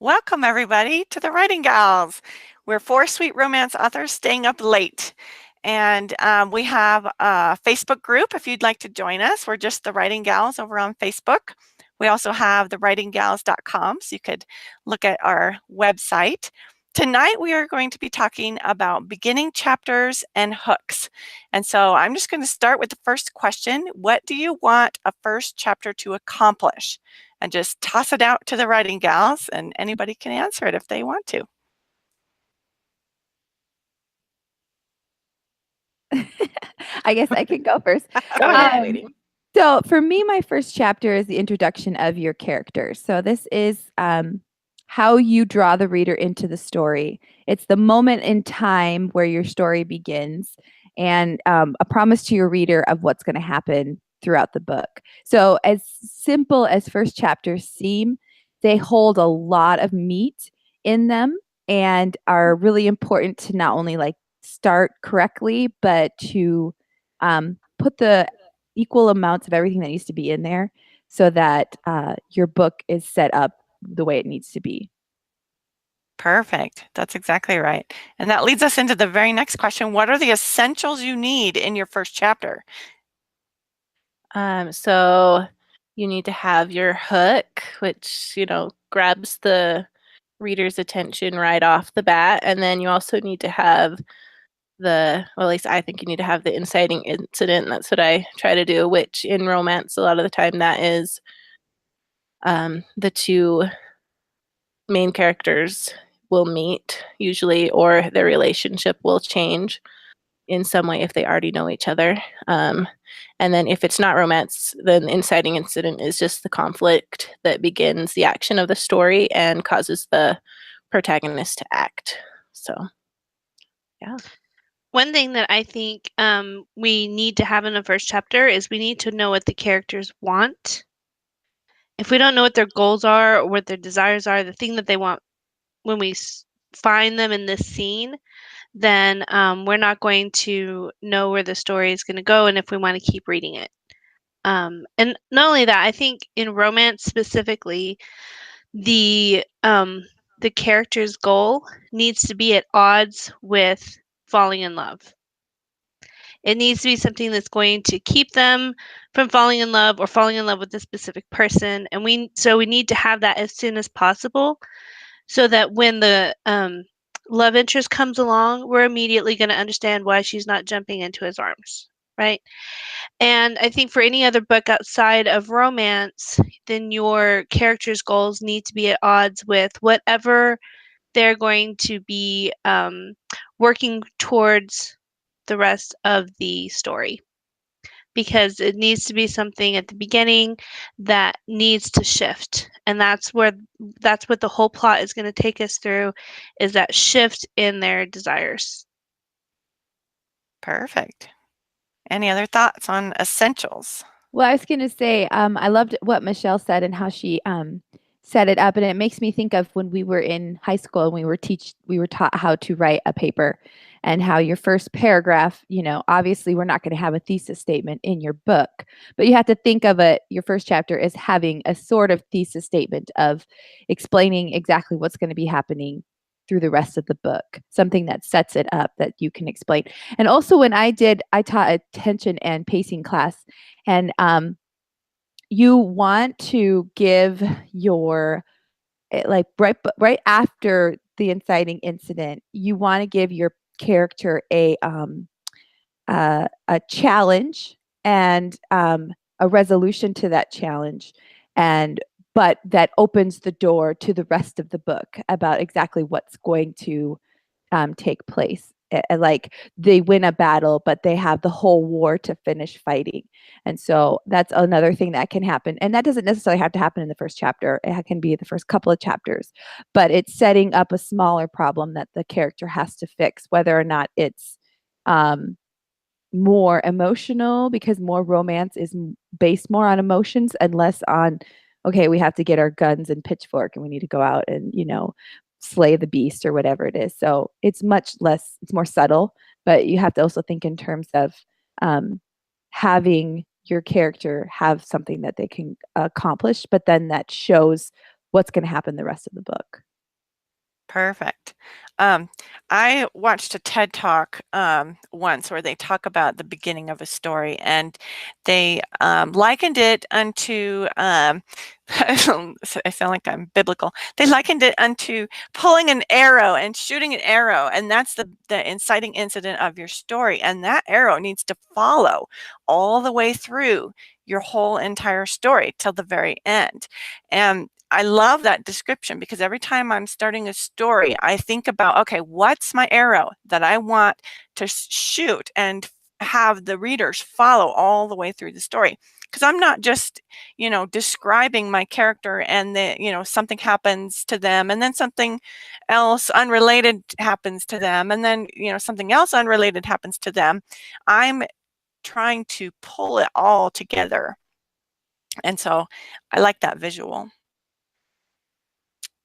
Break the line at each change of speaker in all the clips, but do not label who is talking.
Welcome, everybody, to the Writing Gals. We're four sweet romance authors staying up late. And we have a Facebook group if you'd like to join us. We're just the Writing Gals over on Facebook. We also have the writinggals.com, so you could look at our website. Tonight, we are going to be talking about beginning chapters and hooks. And so I'm just going to start with the first question. What do you want a first chapter to accomplish? And just toss it out to the Writing Gals, and anybody can answer it if they want to.
I guess I can go first.
Go ahead.
So for me, my first chapter is the introduction of your characters. So this is how you draw the reader into the story. It's the moment in time where your story begins, and a promise to your reader of what's going to happen throughout the book. So as simple as first chapters seem, they hold a lot of meat in them and are really important to not only start correctly, but to put the equal amounts of everything that needs to be in there so that your book is set up the way it needs to be.
Perfect. That's exactly right. And that leads us into the very next question. What are the essentials you need in your first chapter?
So you need to have your hook, which, grabs the reader's attention right off the bat. And then you also need to have at least I think you need to have the inciting incident. That's what I try to do, which in romance, a lot of the time that is the two main characters will meet usually, or their relationship will change in some way if they already know each other. And then if it's not romance, then the inciting incident is just the conflict that begins the action of the story and causes the protagonist to act. So, yeah.
One thing that I think we need to have in the first chapter is we need to know what the characters want. If we don't know what their goals are or what their desires are, the thing that they want when we find them in this scene, then we're not going to know where the story is going to go and if we want to keep reading it. And not only that, I think in romance specifically, the character's goal needs to be at odds with falling in love. It needs to be something that's going to keep them from falling in love or falling in love with a specific person. And we need to have that as soon as possible so that when the love interest comes along, we're immediately going to understand why she's not jumping into his arms, right? And I think for any other book outside of romance, then your character's goals need to be at odds with whatever they're going to be working towards the rest of the story, because it needs to be something at the beginning that needs to shift, and that's what the whole plot is going to take us through, is that shift in their desires.
Perfect. Any other thoughts on essentials?
Well, I was going to say, I loved what Michelle said and how she set it up, and it makes me think of when we were in high school and we were taught how to write a paper, and how your first paragraph, obviously we're not going to have a thesis statement in your book, but you have to think of your first chapter as having a sort of thesis statement of explaining exactly what's going to be happening through the rest of the book, something that sets it up that you can explain. And also when I taught attention and pacing class, and you want to give your, right after the inciting incident, you want to give your character a challenge and a resolution to that challenge, but that opens the door to the rest of the book about exactly what's going to take place. Like they win a battle, but they have the whole war to finish fighting. And so that's another thing that can happen. And that doesn't necessarily have to happen in the first chapter. It can be the first couple of chapters, but it's setting up a smaller problem that the character has to fix, whether or not it's more emotional, because more romance is based more on emotions and less on, okay, we have to get our guns and pitchfork and we need to go out and, slay the beast or whatever it is. So it's more subtle, but you have to also think in terms of having your character have something that they can accomplish, but then that shows what's going to happen the rest of the book.
Perfect. I watched a TED Talk once where they talk about the beginning of a story, and they likened it unto, I sound like I'm biblical. They likened it unto pulling an arrow and shooting an arrow, and that's the inciting incident of your story. And that arrow needs to follow all the way through your whole entire story till the very end. And I love that description, because every time I'm starting a story, I think about, okay, what's my arrow that I want to shoot and have the readers follow all the way through the story? Because I'm not just, describing my character and something happens to them, and then something else unrelated happens to them, and then, something else unrelated happens to them. I'm trying to pull it all together. And so I like that visual.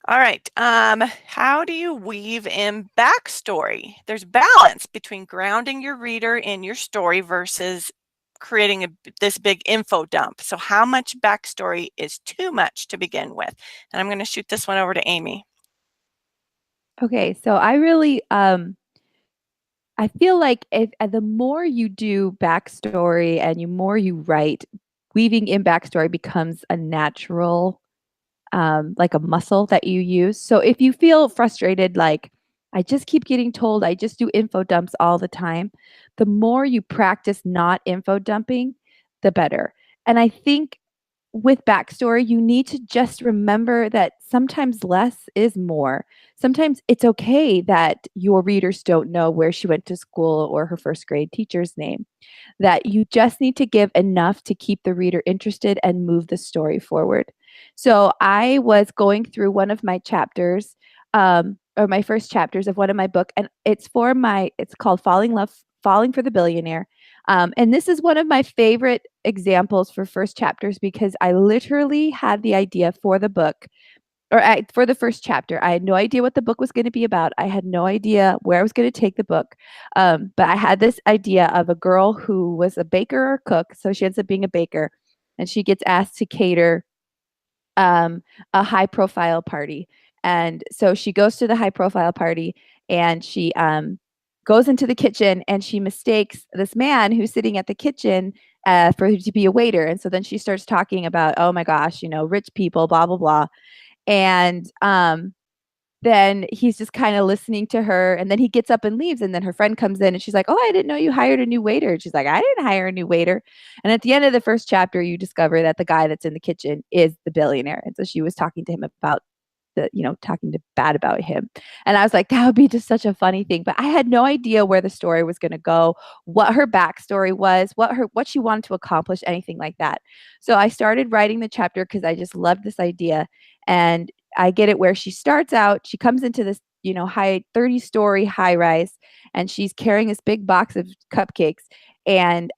All right. How do you weave in backstory? There's balance between grounding your reader in your story versus creating this big info dump. So how much backstory is too much to begin with? And I'm going to shoot this one over to Amy.
Okay, so I really I feel like if the more you do backstory and the more you write, weaving in backstory becomes a natural, like a muscle that you use. So if you feel frustrated, like I just keep getting told I just do info dumps all the time, the more you practice not info dumping, the better. And I think with backstory, you need to just remember that sometimes less is more. Sometimes it's okay that your readers don't know where she went to school or her first grade teacher's name, that you just need to give enough to keep the reader interested and move the story forward. So I was going through one of my chapters, or my first chapters of one of my book, and it's called Falling for the Billionaire. And this is one of my favorite examples for first chapters, because I literally had the idea for the book, for the first chapter. I had no idea what the book was going to be about. I had no idea where I was going to take the book. But I had this idea of a girl who was a baker or cook. So she ends up being a baker, and she gets asked to cater a high profile party. And so she goes to the high profile party, and she goes into the kitchen, and she mistakes this man who's sitting at the kitchen for to be a waiter. And so then she starts talking about, oh my gosh, rich people, blah, blah, blah. And then he's just kind of listening to her, and then he gets up and leaves, and then her friend comes in and she's like, oh, I didn't know you hired a new waiter. And she's like, I didn't hire a new waiter. And at the end of the first chapter, you discover that the guy that's in the kitchen is the billionaire. And so she was talking to him about talking bad about him. And I was like, that would be just such a funny thing. But I had no idea where the story was going to go, what her backstory was, what she wanted to accomplish, anything like that. So I started writing the chapter because I just loved this idea. And I get it where she starts out, she comes into this, high 30-story high rise, and she's carrying this big box of cupcakes. And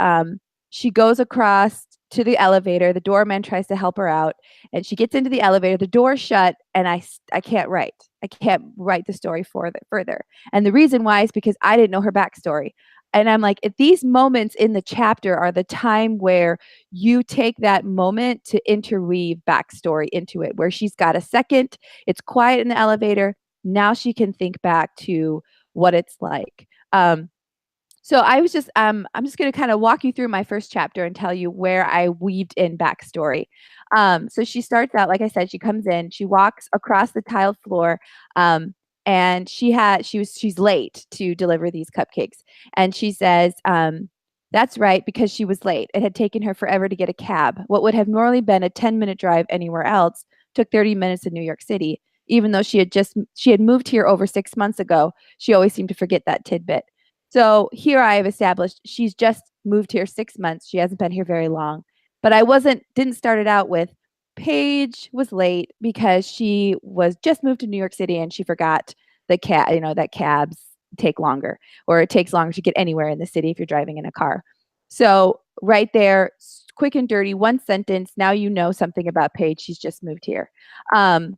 she goes across to the elevator. The doorman tries to help her out, and she gets into the elevator. The door's shut, and I can't write. I can't write the story further. And the reason why is because I didn't know her backstory. And I'm like, at these moments in the chapter are the time where you take that moment to interweave backstory into it, where she's got a second, it's quiet in the elevator. Now she can think back to what it's like. So I was just, I'm just going to kind of walk you through my first chapter and tell you where I weaved in backstory. So she starts out, like I said, she comes in, she walks across the tiled floor, and she's late to deliver these cupcakes. And she says, that's right, because she was late. It had taken her forever to get a cab. What would have normally been a 10-minute drive anywhere else took 30 minutes in New York City. Even though she had moved here over 6 months ago, she always seemed to forget that tidbit. So here I have established she's just moved here 6 months. She hasn't been here very long. But I didn't start it out with Paige was late because she was just moved to New York City and she forgot the that cabs take longer, or it takes longer to get anywhere in the city if you're driving in a car. So right there, quick and dirty, one sentence. Now you know something about Paige. She's just moved here. And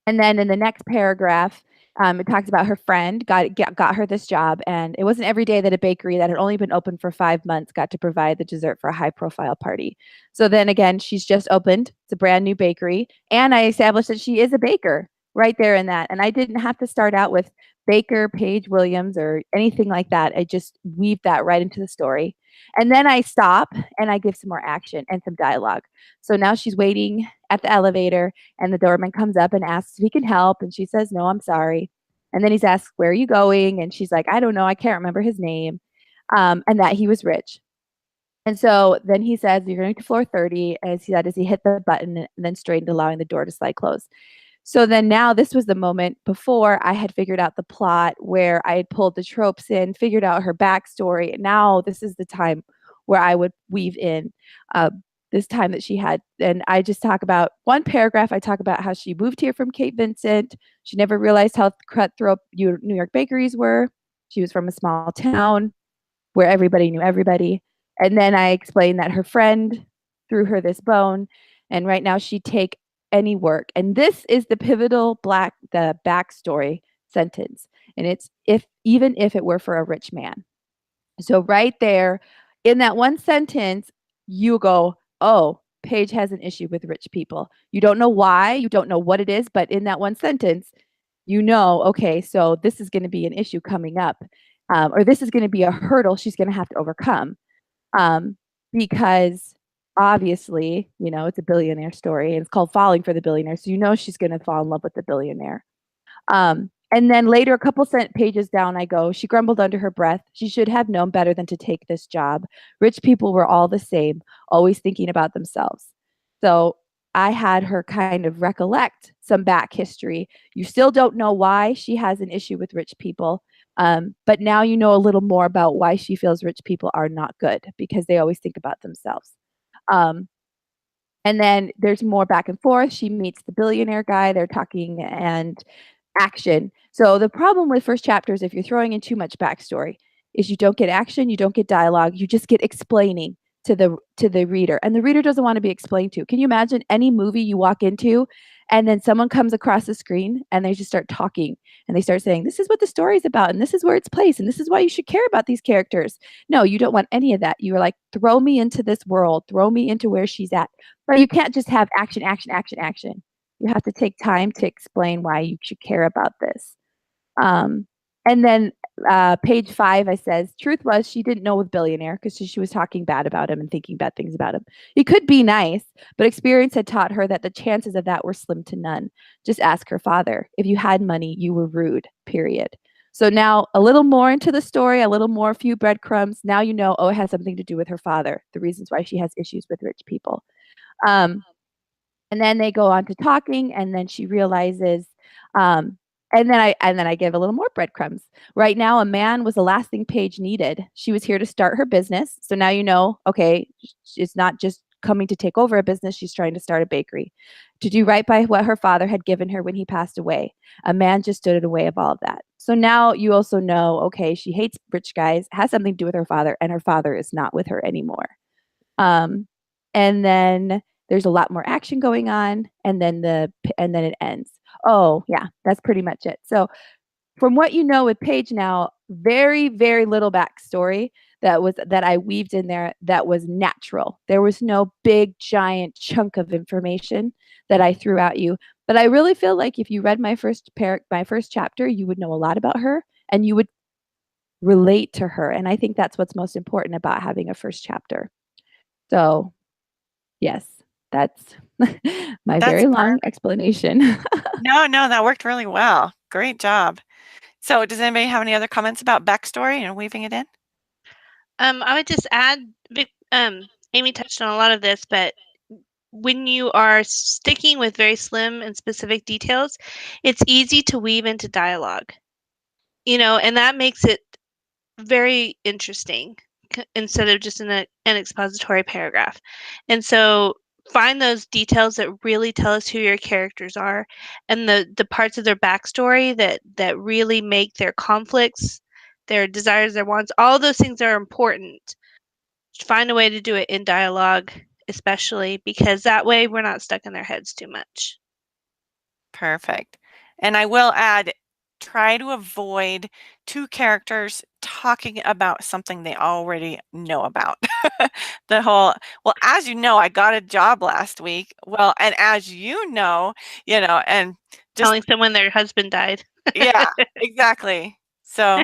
then in the next paragraph, It talks about her friend got her this job, and it wasn't every day that a bakery that had only been open for 5 months got to provide the dessert for a high-profile party. So then again, she's just opened. It's a brand new bakery, and I established that she is a baker right there in that. And I didn't have to start out with Baker, Paige Williams, or anything like that. I just weave that right into the story. And then I stop and I give some more action and some dialogue. So now she's waiting at the elevator, and the doorman comes up and asks if he can help. And she says, no, I'm sorry. And then he's asked, where are you going? And she's like, I don't know. I can't remember his name. And that he was rich. And so then he says, you're going to floor 30, as he hit the button and then straightened, allowing the door to slide closed. So then now this was the moment before I had figured out the plot, where I had pulled the tropes in, figured out her backstory. And now this is the time where I would weave in this time that she had. And I just talk about one paragraph. I talk about how she moved here from Cape Vincent. She never realized how cutthroat New York bakeries were. She was from a small town where everybody knew everybody. And then I explained that her friend threw her this bone, and right now she'd take any work. And this is the pivotal the backstory sentence. And it's even if it were for a rich man. So right there in that one sentence, you go, oh, Paige has an issue with rich people. You don't know why, you don't know what it is, but in that one sentence, you know, okay, so this is going to be an issue coming up, or this is going to be a hurdle she's going to have to overcome, because obviously, you know, it's a billionaire story and it's called Falling for the Billionaire. So you know she's going to fall in love with the billionaire. And then later, a couple pages down, I go, she grumbled under her breath. She should have known better than to take this job. Rich people were all the same, always thinking about themselves. So I had her kind of recollect some back history. You still don't know why she has an issue with rich people. But now you know a little more about why she feels rich people are not good, because they always think about themselves. And then there's more back and forth. She meets the billionaire guy. They're talking and action. So the problem with first chapters, if you're throwing in too much backstory, is you don't get action, you don't get dialogue, you just get explaining to the reader, and the reader doesn't want to be explained to. Can you imagine any movie you walk into and then someone comes across the screen and they just start talking and they start saying, this is what the story's about, and this is where it's placed, and this is why you should care about these characters? No, you don't want any of that. You are like, throw me into this world, throw me into where she's at. But you can't just have action, action, action, action. You have to take time to explain why you should care about this. And then page 5, I says, truth was she didn't know a billionaire, because she was talking bad about him and thinking bad things about him. He could be nice, but experience had taught her that the chances of that were slim to none. Just ask her father. If you had money, you were rude, period. So now a little more into the story, a little more, a few breadcrumbs. Now you know, oh, it has something to do with her father, the reasons why she has issues with rich people. And then they go on to talking, and then she realizes, and then I give a little more breadcrumbs. Right now, a man was the last thing Paige needed. She was here to start her business. So now you know, okay, it's not just coming to take over a business. She's trying to start a bakery, to do right by what her father had given her when he passed away. A man just stood in the way of all of that. So now you also know, okay, she hates rich guys, has something to do with her father, and her father is not with her anymore. And then there's a lot more action going on, and then it ends. Oh, yeah, that's pretty much it. So from what you know with Paige now, very, very little backstory that I weaved in there that was natural. There was no big, giant chunk of information that I threw at you. But I really feel like if you read my first chapter, you would know a lot about her and you would relate to her. And I think that's what's most important about having a first chapter. So, yes, that's my very long explanation.
No, that worked really well. Great job. So does anybody have any other comments about backstory and weaving it in?
I would just add, Amy touched on a lot of this, but when you are sticking with very slim and specific details, it's easy to weave into dialogue, and that makes it very interesting instead of just an expository paragraph. And so find those details that really tell us who your characters are, and the parts of their backstory that really make their conflicts, their desires, their wants, all those things are important. Find a way to do it in dialogue, especially because that way we're not stuck in their heads too much.
Perfect. And I will add, try to avoid two characters talking about something they already know about. The whole, well, as you know, I got a job last week. Well, and as you know, and just,
Telling someone their husband died.
yeah, exactly. So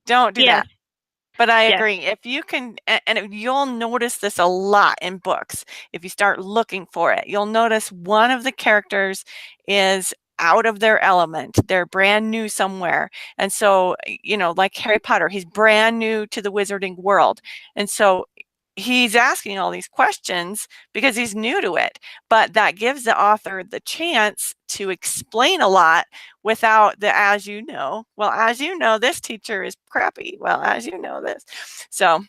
don't do
Yes.
that. But I
Yes.
agree. If you can, and you'll notice this a lot in books, if you start looking for it, you'll notice one of the characters is out of their element. They're brand new somewhere. And so, like Harry Potter, he's brand new to the wizarding world. And so he's asking all these questions because he's new to it. But that gives the author the chance to explain a lot without the as you know. Well, as you know, this teacher is crappy. Well, as you know this. So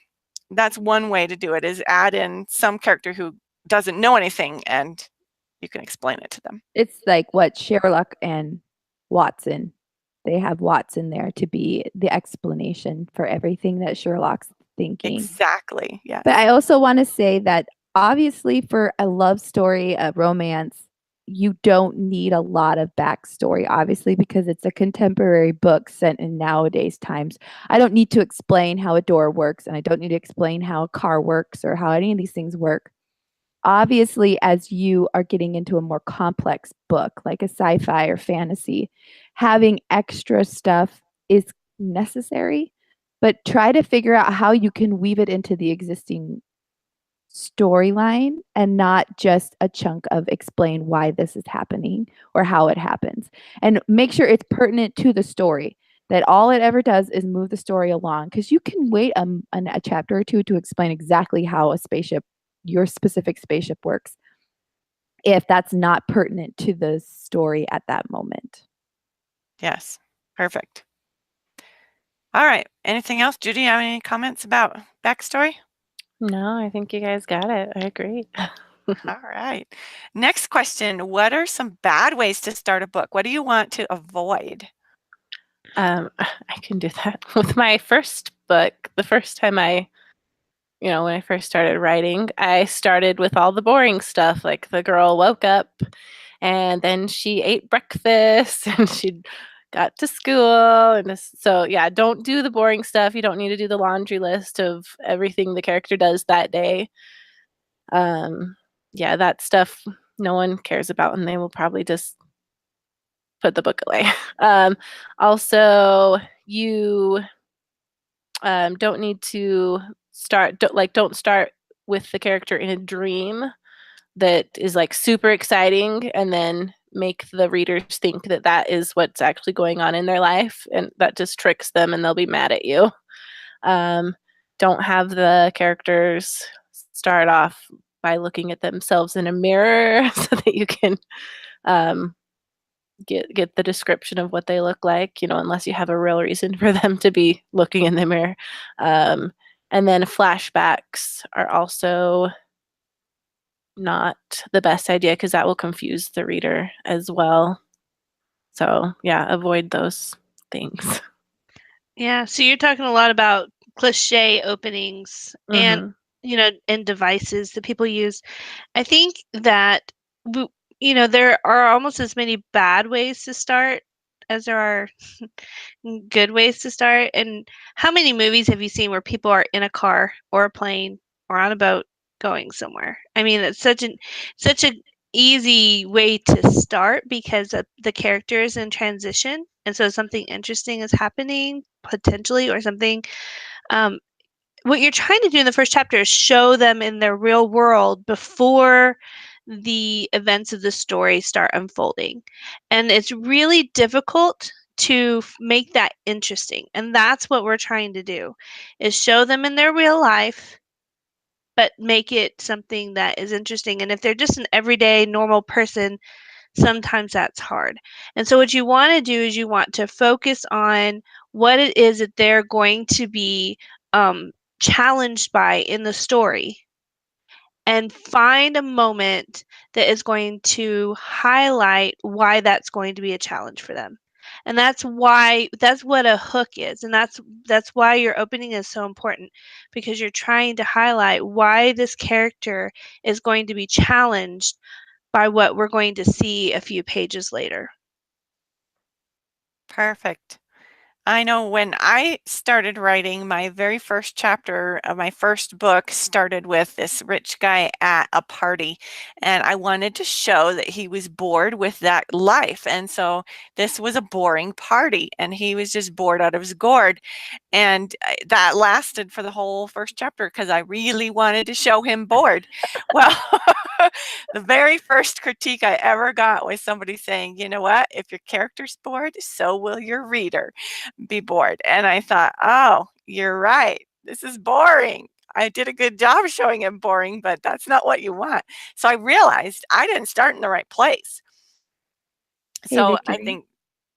that's one way to do it, is add in some character who doesn't know anything and you can explain it to them.
It's like what Sherlock and Watson. They have Watson there to be the explanation for everything that Sherlock's thinking.
Exactly. Yes.
But I also want to say that obviously for a love story, a romance, you don't need a lot of backstory, obviously, because it's a contemporary book set in nowadays times. I don't need to explain how a door works, and I don't need to explain how a car works or how any of these things work. Obviously, as you are getting into a more complex book, like a sci-fi or fantasy, having extra stuff is necessary, but try to figure out how you can weave it into the existing storyline and not just a chunk of explain why this is happening or how it happens. And make sure it's pertinent to the story, that all it ever does is move the story along, because you can wait a chapter or two to explain exactly how your specific spaceship works, if that's not pertinent to the story at that moment.
Yes. Perfect. All right. Anything else? Judy, you have any comments about backstory?
No, I think you guys got it. I agree.
All right. Next question. What are some bad ways to start a book? What do you want to avoid?
I can do that. With my first book, the first time when I first started writing, I started with all the boring stuff. Like the girl woke up and then she ate breakfast and she got to school. And so, yeah, don't do the boring stuff. You don't need to do the laundry list of everything the character does that day. Yeah, that stuff no one cares about, and they will probably just put the book away. Also, you don't need to don't start with the character in a dream that is like super exciting and then make the readers think that that is what's actually going on in their life, and that just tricks them and they'll be mad at you. Don't have the characters start off by looking at themselves in a mirror so that you can get the description of what they look like, unless you have a real reason for them to be looking in the mirror. And then flashbacks are also not the best idea because that will confuse the reader as well. So yeah, avoid those things.
Yeah, so you're talking a lot about cliche openings and and devices that people use. I think that there are almost as many bad ways to start as there are good ways to start. And how many movies have you seen where people are in a car or a plane or on a boat going somewhere? I mean, it's such an easy way to start because the character is in transition, and so something interesting is happening potentially, or something. What you're trying to do in the first chapter is show them in their real world before the events of the story start unfolding. And it's really difficult to make that interesting. And that's what we're trying to do, is show them in their real life, but make it something that is interesting. And if they're just an everyday normal person, sometimes that's hard. And so what you want to do is you want to focus on what it is that they're going to be challenged by in the story, and find a moment that is going to highlight why that's going to be a challenge for them. And that's what a hook is, and that's why your opening is so important, because you're trying to highlight why this character is going to be challenged by what we're going to see a few pages later.
Perfect. I know when I started writing, my very first chapter of my first book started with this rich guy at a party, and I wanted to show that he was bored with that life. And so this was a boring party, and he was just bored out of his gourd. And that lasted for the whole first chapter because I really wanted to show him bored. Well, the very first critique I ever got was somebody saying, you know what, if your character's bored, so will your reader be bored. And I thought, oh, you're right. This is boring. I did a good job showing him boring, but that's not what you want. So I realized I didn't start in the right place.
Hey,
So I
Victory.
think,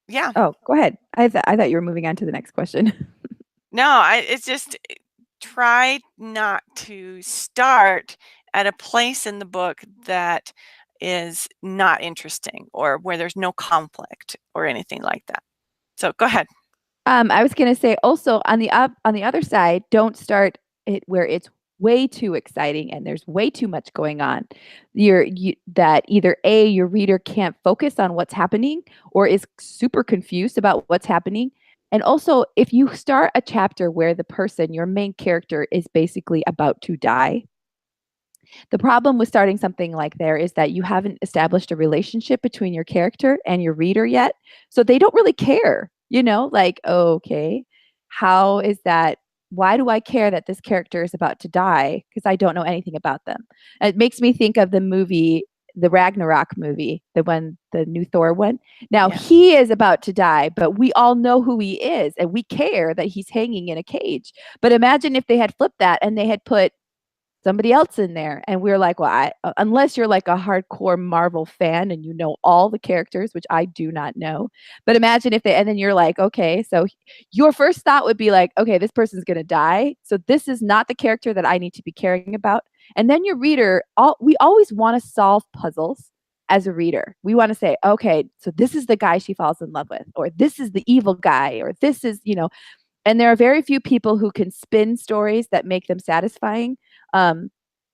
yeah.
Oh, go ahead. I thought you were moving on to the next question.
No, it's just try not to start at a place in the book that is not interesting or where there's no conflict or anything like that. So go ahead.
I was going to say also on the other side, don't start it where it's way too exciting and there's way too much going on. That either A, your reader can't focus on what's happening or is super confused about what's happening. And also, if you start a chapter where the person, your main character, is basically about to die, the problem with starting something like there is that you haven't established a relationship between your character and your reader yet. So they don't really care, like, okay, how is that? Why do I care that this character is about to die? Because I don't know anything about them. It makes me think of the movie, the Ragnarok movie, the new Thor one. Now
Yeah.
he is about to die, but we all know who he is and we care that he's hanging in a cage. But imagine if they had flipped that and they had put somebody else in there. And we're like, well, unless you're like a hardcore Marvel fan and you know all the characters, which I do not know. But imagine and then you're like, okay, so your first thought would be like, okay, this person's going to die. So this is not the character that I need to be caring about. And then your reader, we always want to solve puzzles as a reader. We want to say, okay, so this is the guy she falls in love with, or this is the evil guy, or this is, and there are very few people who can spin stories that make them satisfying.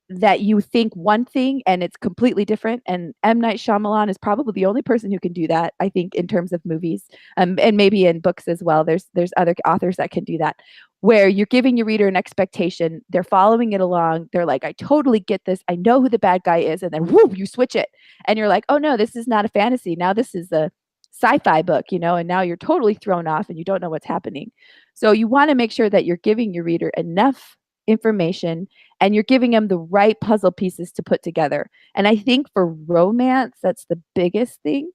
That you think one thing and it's completely different. And M. Night Shyamalan is probably the only person who can do that, I think, in terms of movies, and maybe in books as well. There's other authors that can do that, where you're giving your reader an expectation. They're following it along. They're like, I totally get this. I know who the bad guy is. And then whoop, you switch it. And you're like, oh no, this is not a fantasy. Now this is a sci-fi book, and now you're totally thrown off and you don't know what's happening. So you want to make sure that you're giving your reader enough information and you're giving them the right puzzle pieces to put together. And I think for romance, that's the biggest thing,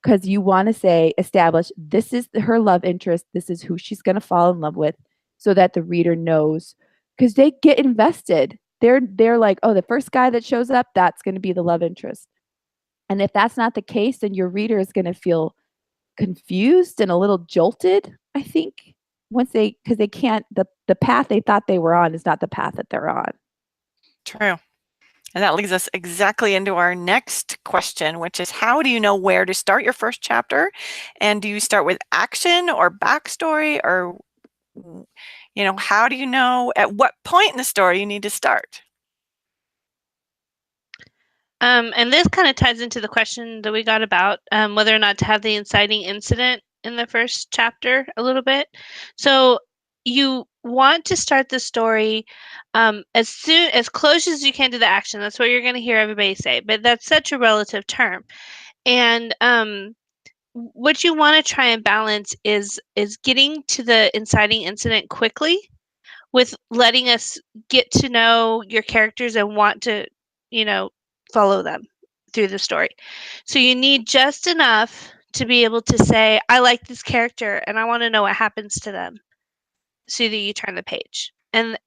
because you want to establish this is her love interest, this is who she's going to fall in love with, so that the reader knows, because they get invested. They're like, oh, the first guy that shows up, that's going to be the love interest. And if that's not the case, then your reader is going to feel confused and a little jolted, I think, because they can't, the path they thought they were on is not the path that they're on.
True. And that leads us exactly into our next question, which is, how do you know where to start your first chapter? And do you start with action or backstory, or, how do you know at what point in the story you need to start?
And this kind of ties into the question that we got about whether or not to have the inciting incident in the first chapter a little bit. So you want to start the story as close as you can to the action. That's what you're going to hear everybody say, but that's such a relative term. And what you want to try and balance is getting to the inciting incident quickly with letting us get to know your characters and want to, follow them through the story. So you need just enough to be able to say, I like this character and I want to know what happens to them, so that you turn the page. And,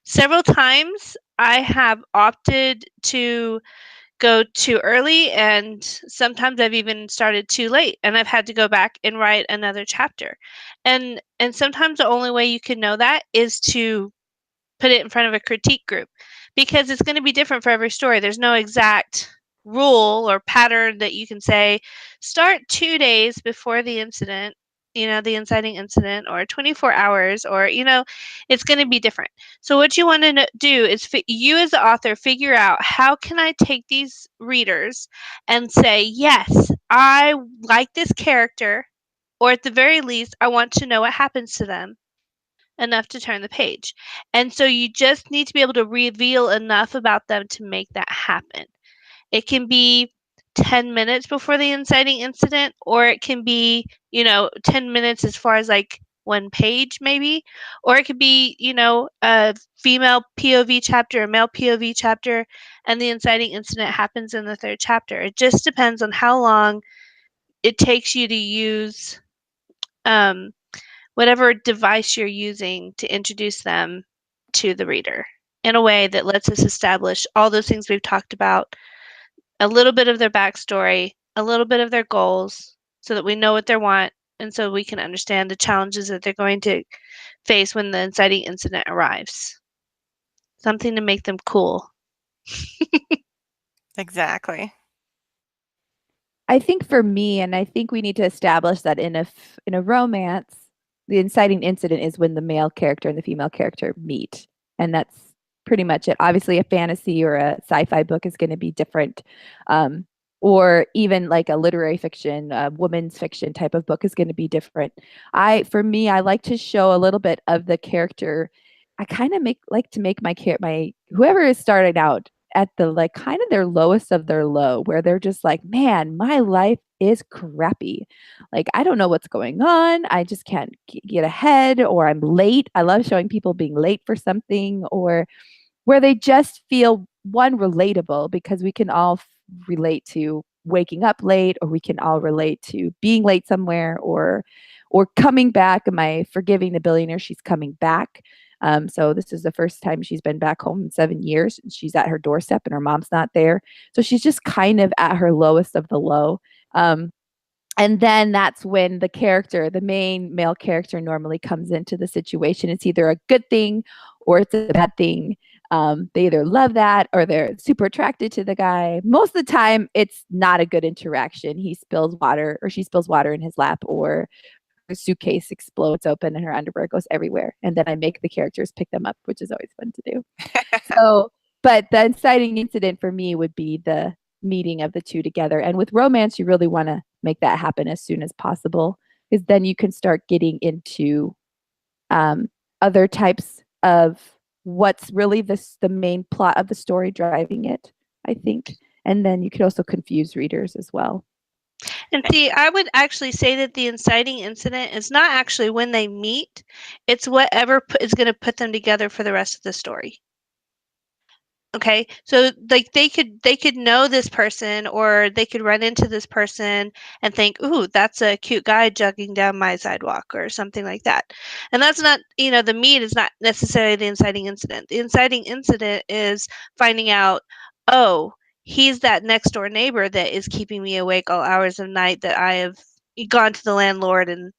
several times I have opted to go too early, and sometimes I've even started too late and I've had to go back and write another chapter. And sometimes the only way you can know that is to put it in front of a critique group, because it's going to be different for every story. There's no exact rule or pattern that you can say, start 2 days before the incident, the inciting incident, or 24 hours, or, it's going to be different. So what you want to do is you as the author figure out, how can I take these readers and say, yes, I like this character or at the very least, I want to know what happens to them enough to turn the page. And so you just need to be able to reveal enough about them to make that happen. It can be 10 minutes before the inciting incident, or it can be, 10 minutes as far as like one page maybe, or it could be, a female POV chapter, a male POV chapter, and the inciting incident happens in the third chapter. It just depends on how long it takes you to use whatever device you're using to introduce them to the reader in a way that lets us establish all those things we've talked about, a little bit of their backstory, a little bit of their goals, so that we know what they want and so we can understand the challenges that they're going to face when the inciting incident arrives. Something to make them cool.
Exactly.
I think for me, and I think we need to establish that in a romance, the inciting incident is when the male character and the female character meet, and that's pretty much it. Obviously, a fantasy or a sci-fi book is going to be different, or even like a literary fiction, a woman's fiction type of book is going to be different. For me, I like to show a little bit of the character. I kind of like to make my whoever is starting out at the like kind of their lowest of their low, where they're just like, man, my life is crappy. Like, I don't know what's going on. I just can't get ahead, or I'm late. I love showing people being late for something, or where they just feel one relatable, because we can all relate to waking up late, or we can all relate to being late somewhere, or coming back. Am I forgiving the billionaire? She's coming back. So this is the first time she's been back home in 7 years, and she's at her doorstep and her mom's not there. So she's just kind of at her lowest of the low. And then that's when the main male character normally comes into the situation. It's either a good thing or it's a bad thing. They either love that or they're super attracted to the guy. Most of the time, it's not a good interaction. He spills water, or she spills water in his lap, or her suitcase explodes open and her underwear goes everywhere. And then I make the characters pick them up, which is always fun to do. So, but the inciting incident for me would be the meeting of the two together. And with romance, you really want to make that happen as soon as possible, because then you can start getting into other types of what's really the main plot of the story driving it, I think. And then you could also confuse readers as well.
And see, I would actually say that the inciting incident is not actually when they meet. It's whatever is going to put them together for the rest of the story. Okay, so like they could know this person, or they could run into this person and think, ooh, that's a cute guy jogging down my sidewalk, or something like that. And that's not, the meet is not necessarily the inciting incident. The inciting incident is finding out, oh, he's that next door neighbor that is keeping me awake all hours of night, that I have gone to the landlord and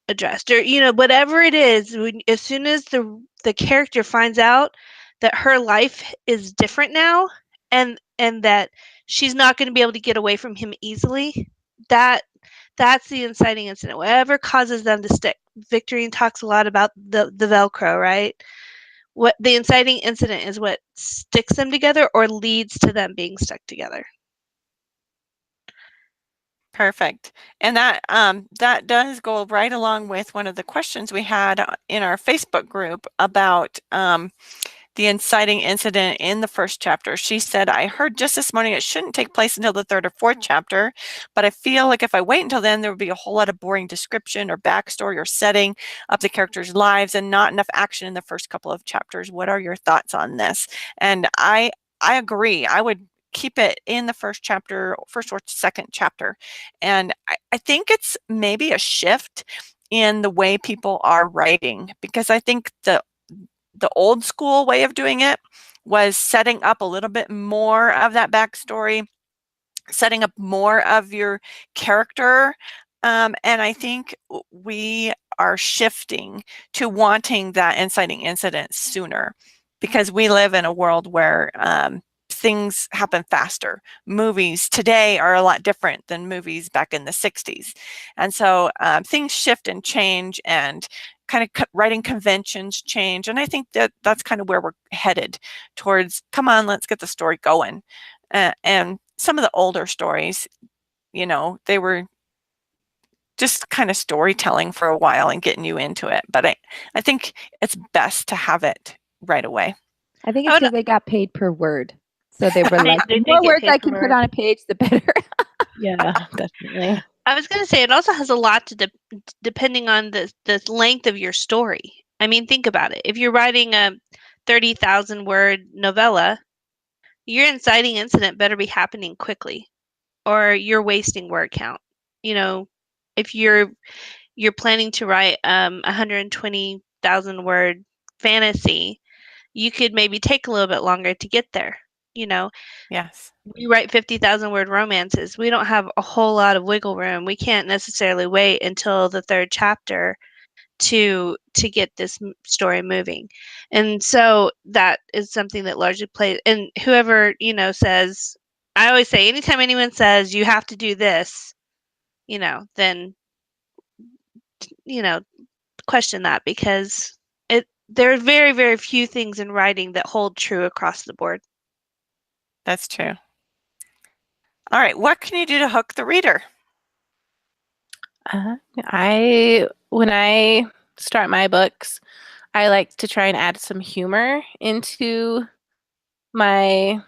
addressed, or whatever it is. As soon as the character finds out that her life is different now, and that she's not going to be able to get away from him easily, that's the inciting incident. Whatever causes them to stick. Victorine talks a lot about the Velcro, right? What the inciting incident is, what sticks them together or leads to them being stuck together.
Perfect. And that does go right along with one of the questions we had in our Facebook group about the inciting incident in the first chapter. She said, I heard just this morning it shouldn't take place until the third or fourth chapter, but I feel like if I wait until then, there would be a whole lot of boring description or backstory or setting of the characters' lives and not enough action in the first couple of chapters. What are your thoughts on this? And I agree. I would keep it in the first or second chapter. And I think it's maybe a shift in the way people are writing, because I think the old school way of doing it was setting up a little bit more of that backstory, setting up more of your character. And I think we are shifting to wanting that inciting incident sooner, because we live in a world where things happen faster. Movies today are a lot different than movies back in the 60s. And so things shift and change, and kind of writing conventions change. And I think that's kind of where we're headed towards, come on, let's get the story going. And some of the older stories, they were just kind of storytelling for a while and getting you into it. But I think it's best to have it right away.
I think it's because they got paid per word. So they were like,
they
the
did
more
get
words
paid
I
per
can put
word.
on a page, the better.
Yeah, definitely.
I was going to say it also has a lot to depending on the length of your story. I mean, think about it. If you're writing a 30,000 word novella, your inciting incident better be happening quickly, or you're wasting word count. You know, if you're planning to write 120,000 word fantasy, you could maybe take a little bit longer to get there. You know,
Yes.
we write 50,000 word romances. We don't have a whole lot of wiggle room. We can't necessarily wait until the third chapter to get this story moving. And so that is something that largely plays. And whoever, says, I always say, anytime anyone says you have to do this, then, question that, because there are very, very few things in writing that hold true across the board.
That's true. All right, what can you do to hook the reader?
When I start my books, I like to try and add some humor into my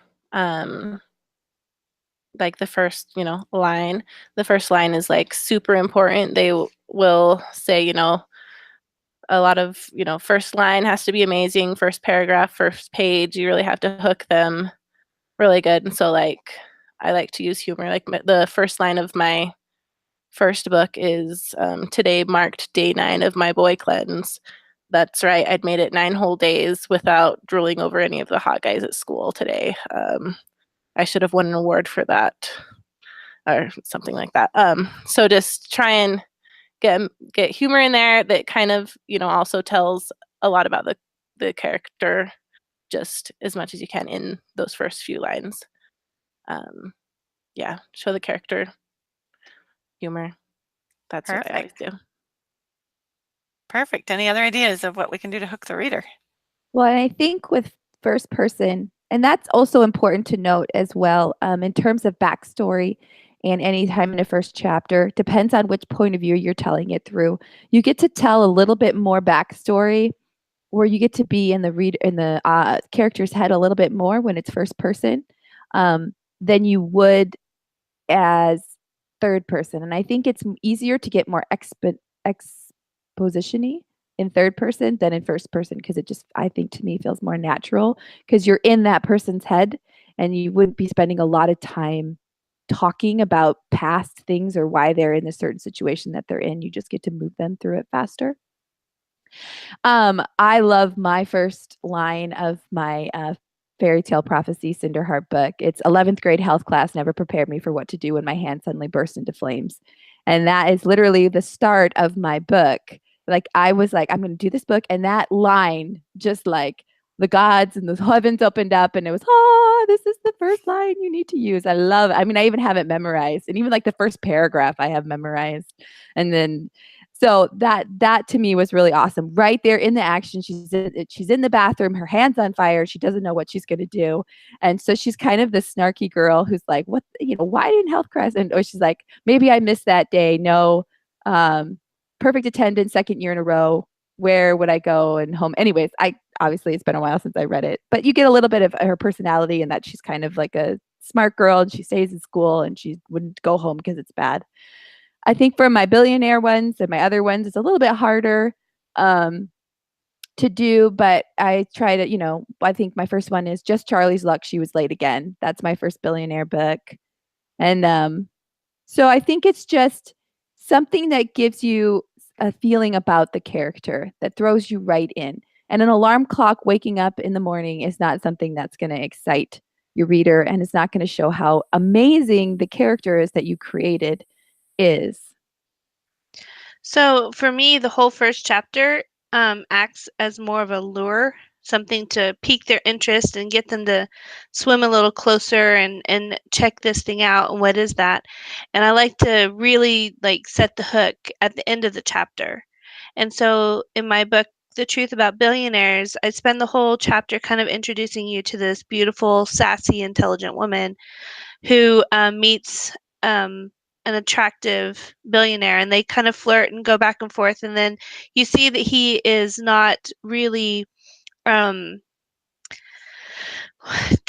like the first, line. The first line is like super important. They will say, a lot of, first line has to be amazing, first paragraph, first page, you really have to hook them really good. And so like I like to use humor. Like the first line of my first book is today marked day 9 of my boy cleanse. That's right, I'd made it 9 whole days without drooling over any of the hot guys at school today. I should have won an award for that or something like that. So just try and get humor in there that kind of, also tells a lot about the character just as much as you can in those first few lines. Yeah, show the character humor. That's what I always do.
Perfect. Any other ideas of what we can do to hook the reader?
Well, and I think with first person, and that's also important to note as well, in terms of backstory and any time in the first chapter, depends on which point of view you're telling it through. You get to tell a little bit more backstory, where you get to be in the character's head a little bit more when it's first person, than you would as third person. And I think it's easier to get more exposition-y in third person than in first person, because it just, I think, to me, feels more natural, because you're in that person's head and you wouldn't be spending a lot of time talking about past things or why they're in a certain situation that they're in. You just get to move them through it faster. I love my first line of my fairy tale prophecy Cinderheart book. It's 11th grade health class never prepared me for what to do when my hand suddenly burst into flames. And that is literally the start of my book. Like, I was like, I'm going to do this book. And that line, just like the gods and the heavens opened up, and it was, this is the first line you need to use. I love it. I mean, I even have it memorized. And even like the first paragraph I have memorized. And then so that to me was really awesome. Right there in the action, she's in the bathroom, her hand's on fire, she doesn't know what she's going to do, and so she's kind of this snarky girl who's like, "What? Why didn't health class?" And she's like, "Maybe I missed that day. No, perfect attendance, second year in a row. Where would I go?" And home. Anyways, obviously it's been a while since I read it, but you get a little bit of her personality, and that she's kind of like a smart girl, and she stays in school, and she wouldn't go home because it's bad. I think for my billionaire ones and my other ones, it's a little bit harder to do, but I try to, I think my first one is Just Charlie's Luck, She Was Late Again. That's my first billionaire book. And so I think it's just something that gives you a feeling about the character, that throws you right in. And an alarm clock waking up in the morning is not something that's going to excite your reader, and it's not going to show how amazing the character is that you created is.
So for me, the whole first chapter acts as more of a lure, something to pique their interest and get them to swim a little closer and check this thing out. And what is that? And I like to really set the hook at the end of the chapter. And so in my book, The Truth About Billionaires, I spend the whole chapter kind of introducing you to this beautiful, sassy, intelligent woman who meets an attractive billionaire, and they kind of flirt and go back and forth, and then you see that he is not really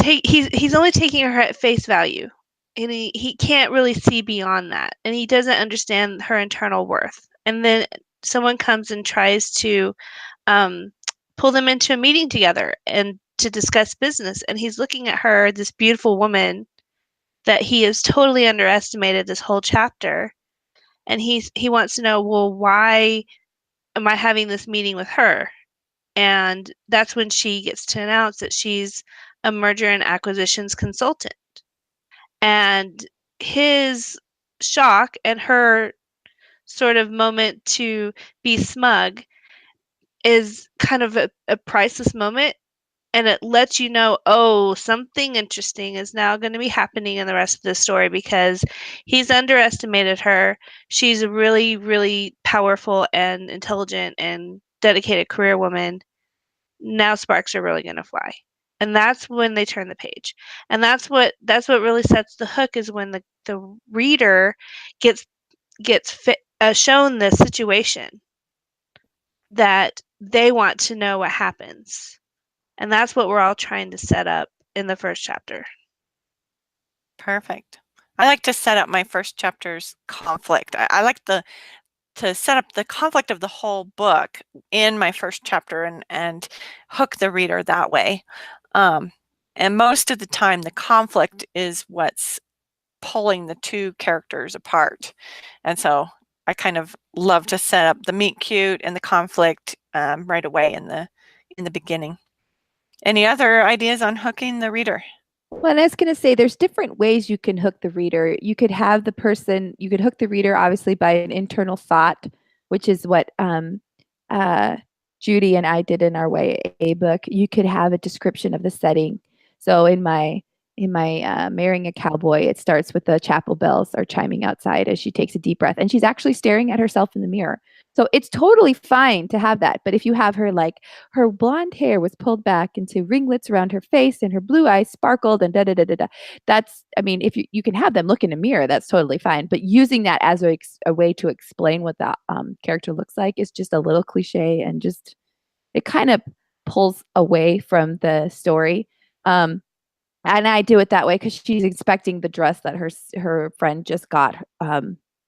he's only taking her at face value, and he can't really see beyond that, and he doesn't understand her internal worth. And then someone comes and tries to pull them into a meeting together and to discuss business, and he's looking at her, this beautiful woman that he has totally underestimated this whole chapter, and he wants to know, well, why am I having this meeting with her? And that's when she gets to announce that she's a merger and acquisitions consultant. And his shock and her sort of moment to be smug is kind of a priceless moment. And it lets you know, oh, something interesting is now going to be happening in the rest of the story, because he's underestimated her. She's a really, really powerful and intelligent and dedicated career woman. Now sparks are really going to fly. And that's when they turn the page. And that's what really sets the hook, is when the reader gets shown the situation that they want to know what happens. And that's what we're all trying to set up in the first chapter.
Perfect. I like to set up my first chapter's conflict. I like to set up the conflict of the whole book in my first chapter and hook the reader that way. And most of the time, the conflict is what's pulling the two characters apart. And so I kind of love to set up the meet cute and the conflict right away in the beginning. Any other ideas on hooking the reader?
Well, and I was going to say there's different ways you can hook the reader. You could have the person, you could hook the reader obviously by an internal thought, which is what Judy and I did in our YA book. You could have a description of the setting. So in my Marrying a Cowboy, it starts with the chapel bells are chiming outside as she takes a deep breath, and she's actually staring at herself in the mirror. So it's totally fine to have that. But if you have her like her blonde hair was pulled back into ringlets around her face and her blue eyes sparkled and da da da da da, that's, I mean, if you can have them look in a mirror, that's totally fine. But using that as a way to explain what that character looks like is just a little cliche, and just it kind of pulls away from the story. And I do it that way because she's expecting the dress that her friend just got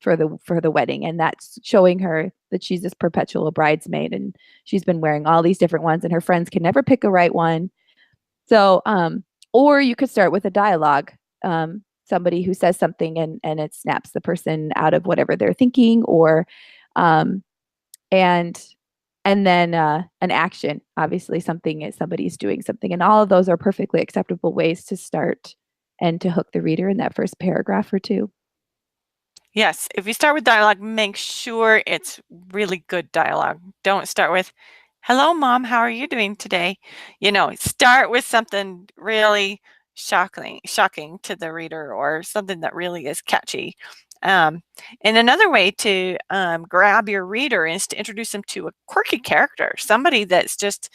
for the wedding, and that's showing her that she's this perpetual bridesmaid, and she's been wearing all these different ones, and her friends can never pick a right one. So, or you could start with a dialogue, somebody who says something and it snaps the person out of whatever they're thinking, or and then an action, obviously somebody's doing something, and all of those are perfectly acceptable ways to start and to hook the reader in that first paragraph or two.
Yes, if you start with dialogue, make sure it's really good dialogue. Don't start with, "Hello, Mom, how are you doing today?" Start with something really shocking to the reader, or something that really is catchy. And another way to grab your reader is to introduce them to a quirky character, somebody that's just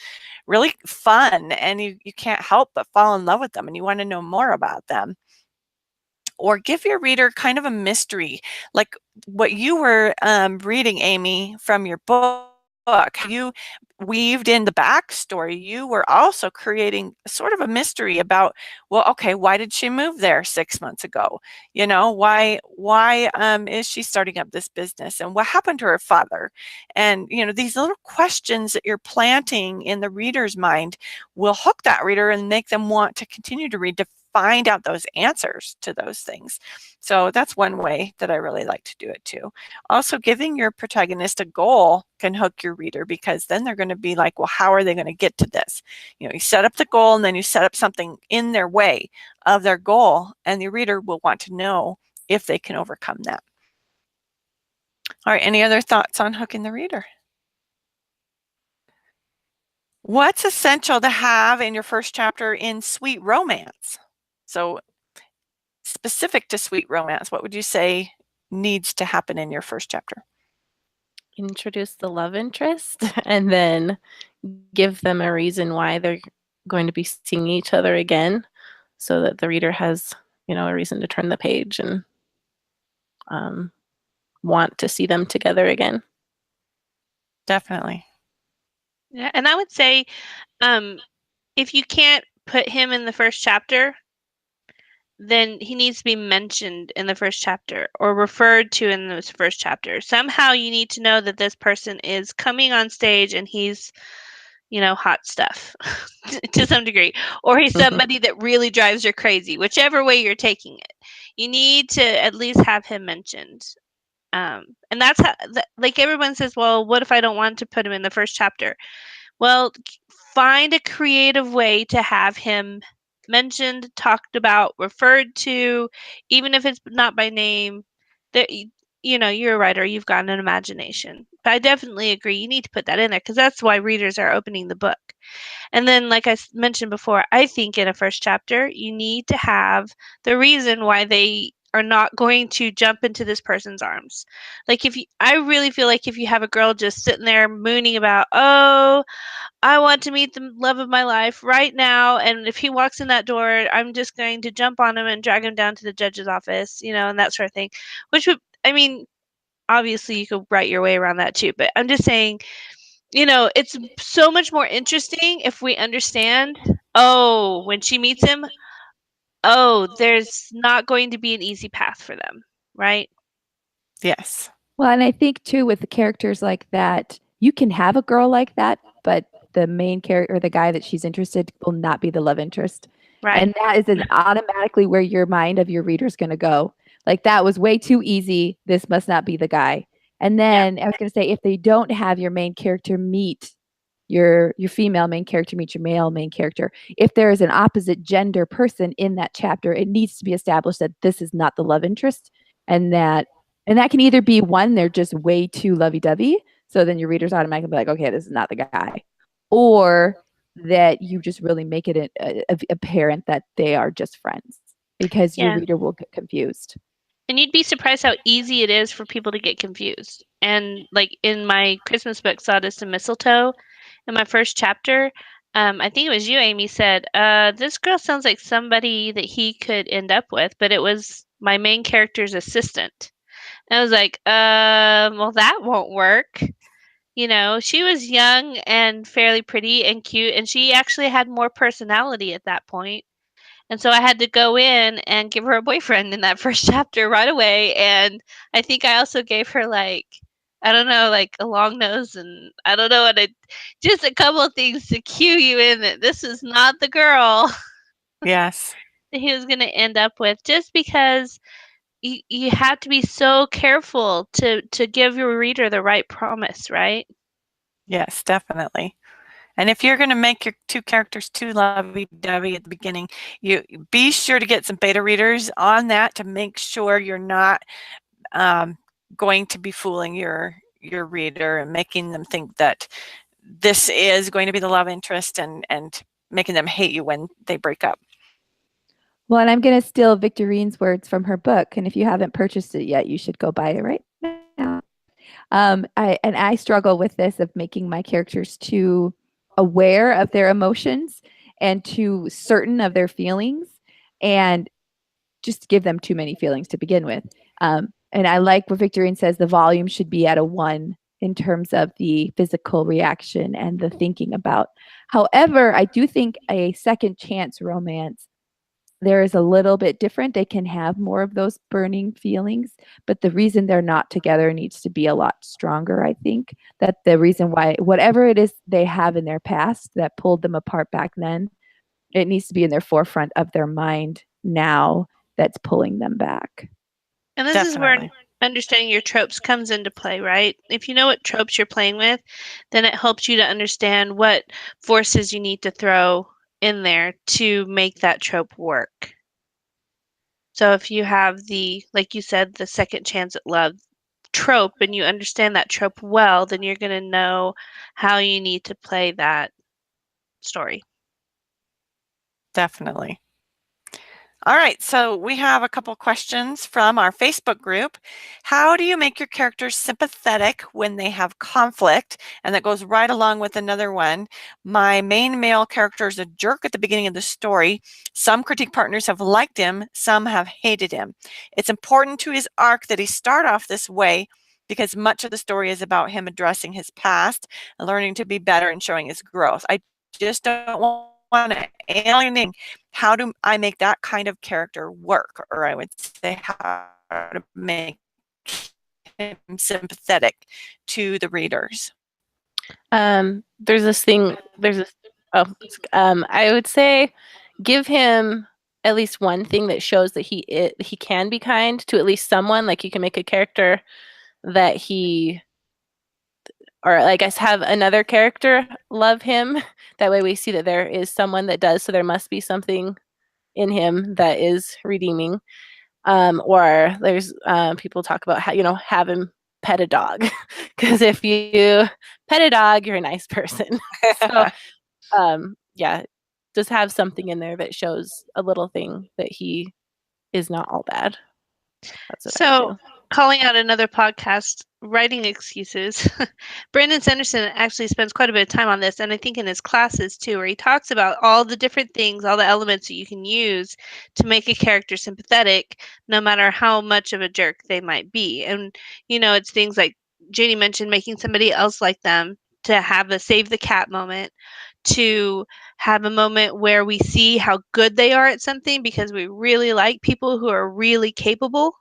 really fun, and you can't help but fall in love with them, and you want to know more about them. Or give your reader kind of a mystery, like what you were reading, Amy, from your book. You weaved in the backstory. You were also creating sort of a mystery about, well, okay, why did she move there 6 months ago? Why is she starting up this business, and what happened to her father? And these little questions that you're planting in the reader's mind will hook that reader and make them want to continue to read, to find out those answers to those things. So that's one way that I really like to do it too. Also, giving your protagonist a goal can hook your reader, because then they're going to be like, well, how are they going to get to this? You set up the goal, and then you set up something in their way of their goal, and the reader will want to know if they can overcome that. All right, any other thoughts on hooking the reader? What's essential to have in your first chapter in sweet romance? So specific to sweet romance, what would you say needs to happen in your first chapter?
Introduce the love interest and then give them a reason why they're going to be seeing each other again, so that the reader has, a reason to turn the page and want to see them together again.
Definitely.
Yeah, and I would say, if you can't put him in the first chapter, then he needs to be mentioned in the first chapter or referred to in the first chapter. Somehow you need to know that this person is coming on stage and he's, hot stuff to some degree, or he's somebody that really drives you crazy, whichever way you're taking it. You need to at least have him mentioned. And that's how, like everyone says, well, what if I don't want to put him in the first chapter? Well, find a creative way to have him mentioned, talked about, referred to, even if it's not by name. That you're a writer, you've got an imagination. But I definitely agree, you need to put that in there because that's why readers are opening the book. And then, like I mentioned before, I think in a first chapter, you need to have the reason why they are not going to jump into this person's arms. Like I really feel like if you have a girl just sitting there mooning about, oh, I want to meet the love of my life right now, and if he walks in that door, I'm just going to jump on him and drag him down to the judge's office, and that sort of thing. Which would, obviously you could write your way around that too, but I'm just saying, it's so much more interesting if we understand, oh, when she meets him, oh, there's not going to be an easy path for them, right?
Yes.
Well, and I think too with the characters like that, you can have a girl like that, but the main character or the guy that she's interested will not be the love interest.
Right.
And that is automatically where your mind of your reader is going to go. Like that was way too easy. This must not be the guy. And then I was going to say, if they don't have your main character meet your female main character meet your male main character, if there is an opposite gender person in that chapter, it needs to be established that this is not the love interest, and that can either be one, they're just way too lovey-dovey, so then your readers automatically be like, okay, this is not the guy, or that you just really make it apparent that they are just friends, because your reader will get confused.
And you'd be surprised how easy it is for people to get confused. And like in my Christmas book, Sawdust and Mistletoe, in my first chapter, I think it was you, Amy, said, this girl sounds like somebody that he could end up with, but it was my main character's assistant. And I was like, well, that won't work. She was young and fairly pretty and cute, and she actually had more personality at that point. And so I had to go in and give her a boyfriend in that first chapter right away. And I think I also gave her I don't know, like a long nose, and I don't know just a couple of things to cue you in that this is not the girl
Yes.
that he was going to end up with, just because you have to be so careful to give your reader the right promise, right?
Yes, definitely. And if you're going to make your two characters too lovey-dovey at the beginning, you be sure to get some beta readers on that to make sure you're not going to be fooling your reader and making them think that this is going to be the love interest and making them hate you when they break up.
Well, and I'm going to steal Victorine's words from her book, and if you haven't purchased it yet, you should go buy it right now. I struggle with this of making my characters too aware of their emotions and too certain of their feelings, and just give them too many feelings to begin with. And I like what Victorine says, the volume should be at a 1 in terms of the physical reaction and the thinking about. However, I do think a second chance romance, there is a little bit different. They can have more of those burning feelings, but the reason they're not together needs to be a lot stronger. I think that the reason why, whatever it is they have in their past that pulled them apart back then, it needs to be in their forefront of their mind now that's pulling them back.
And this is where understanding your tropes comes into play, right? If you know what tropes you're playing with, then it helps you to understand what forces you need to throw in there to make that trope work. So if you have like you said, the second chance at love trope, and you understand that trope well, then you're going to know how you need to play that story.
Definitely. All right, so we have a couple questions from our Facebook group. How do you make your characters sympathetic when they have conflict? And that goes right along with another one. My main male character is a jerk at the beginning of the story. Some critique partners have liked him, some have hated him. It's important to his arc that he start off this way because much of the story is about him addressing his past and learning to be better and showing his growth. I just don't want to alienate. How do I make that kind of character work? Or I would say how to make him sympathetic to the readers.
There's this thing, I would say give him at least one thing that shows that he can be kind to at least someone. Like you can make a character that or I guess have another character love him. That way we see that there is someone that does, so there must be something in him that is redeeming. Or there's people talk about how, have him pet a dog, because if you pet a dog, you're a nice person. So yeah, just have something in there that shows a little thing that he is not all bad. That's what I do.
Calling out another podcast, Writing Excuses. Brandon Sanderson actually spends quite a bit of time on this, and I think in his classes too, where he talks about all the different things, all the elements that you can use to make a character sympathetic, no matter how much of a jerk they might be. And, it's things like Janie mentioned, making somebody else like them, to have a save the cat moment, to have a moment where we see how good they are at something because we really like people who are really capable.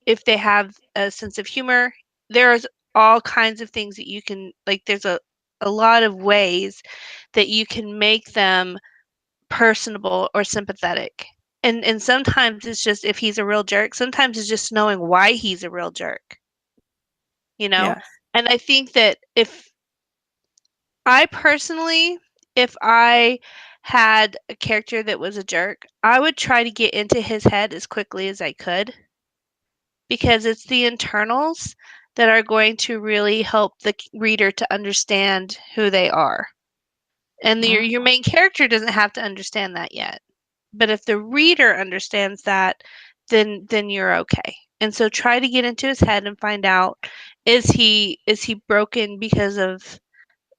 If they have a sense of humor, there's all kinds of things that you can, like, there's a lot of ways that you can make them personable or sympathetic. And sometimes it's just, if he's a real jerk, sometimes it's just knowing why he's a real jerk.
Yes.
And I think that if I had a character that was a jerk, I would try to get into his head as quickly as I could, because it's the internals that are going to really help the reader to understand who they are. And your main character doesn't have to understand that yet. But if the reader understands that, then you're okay. And so try to get into his head and find out, is he broken because of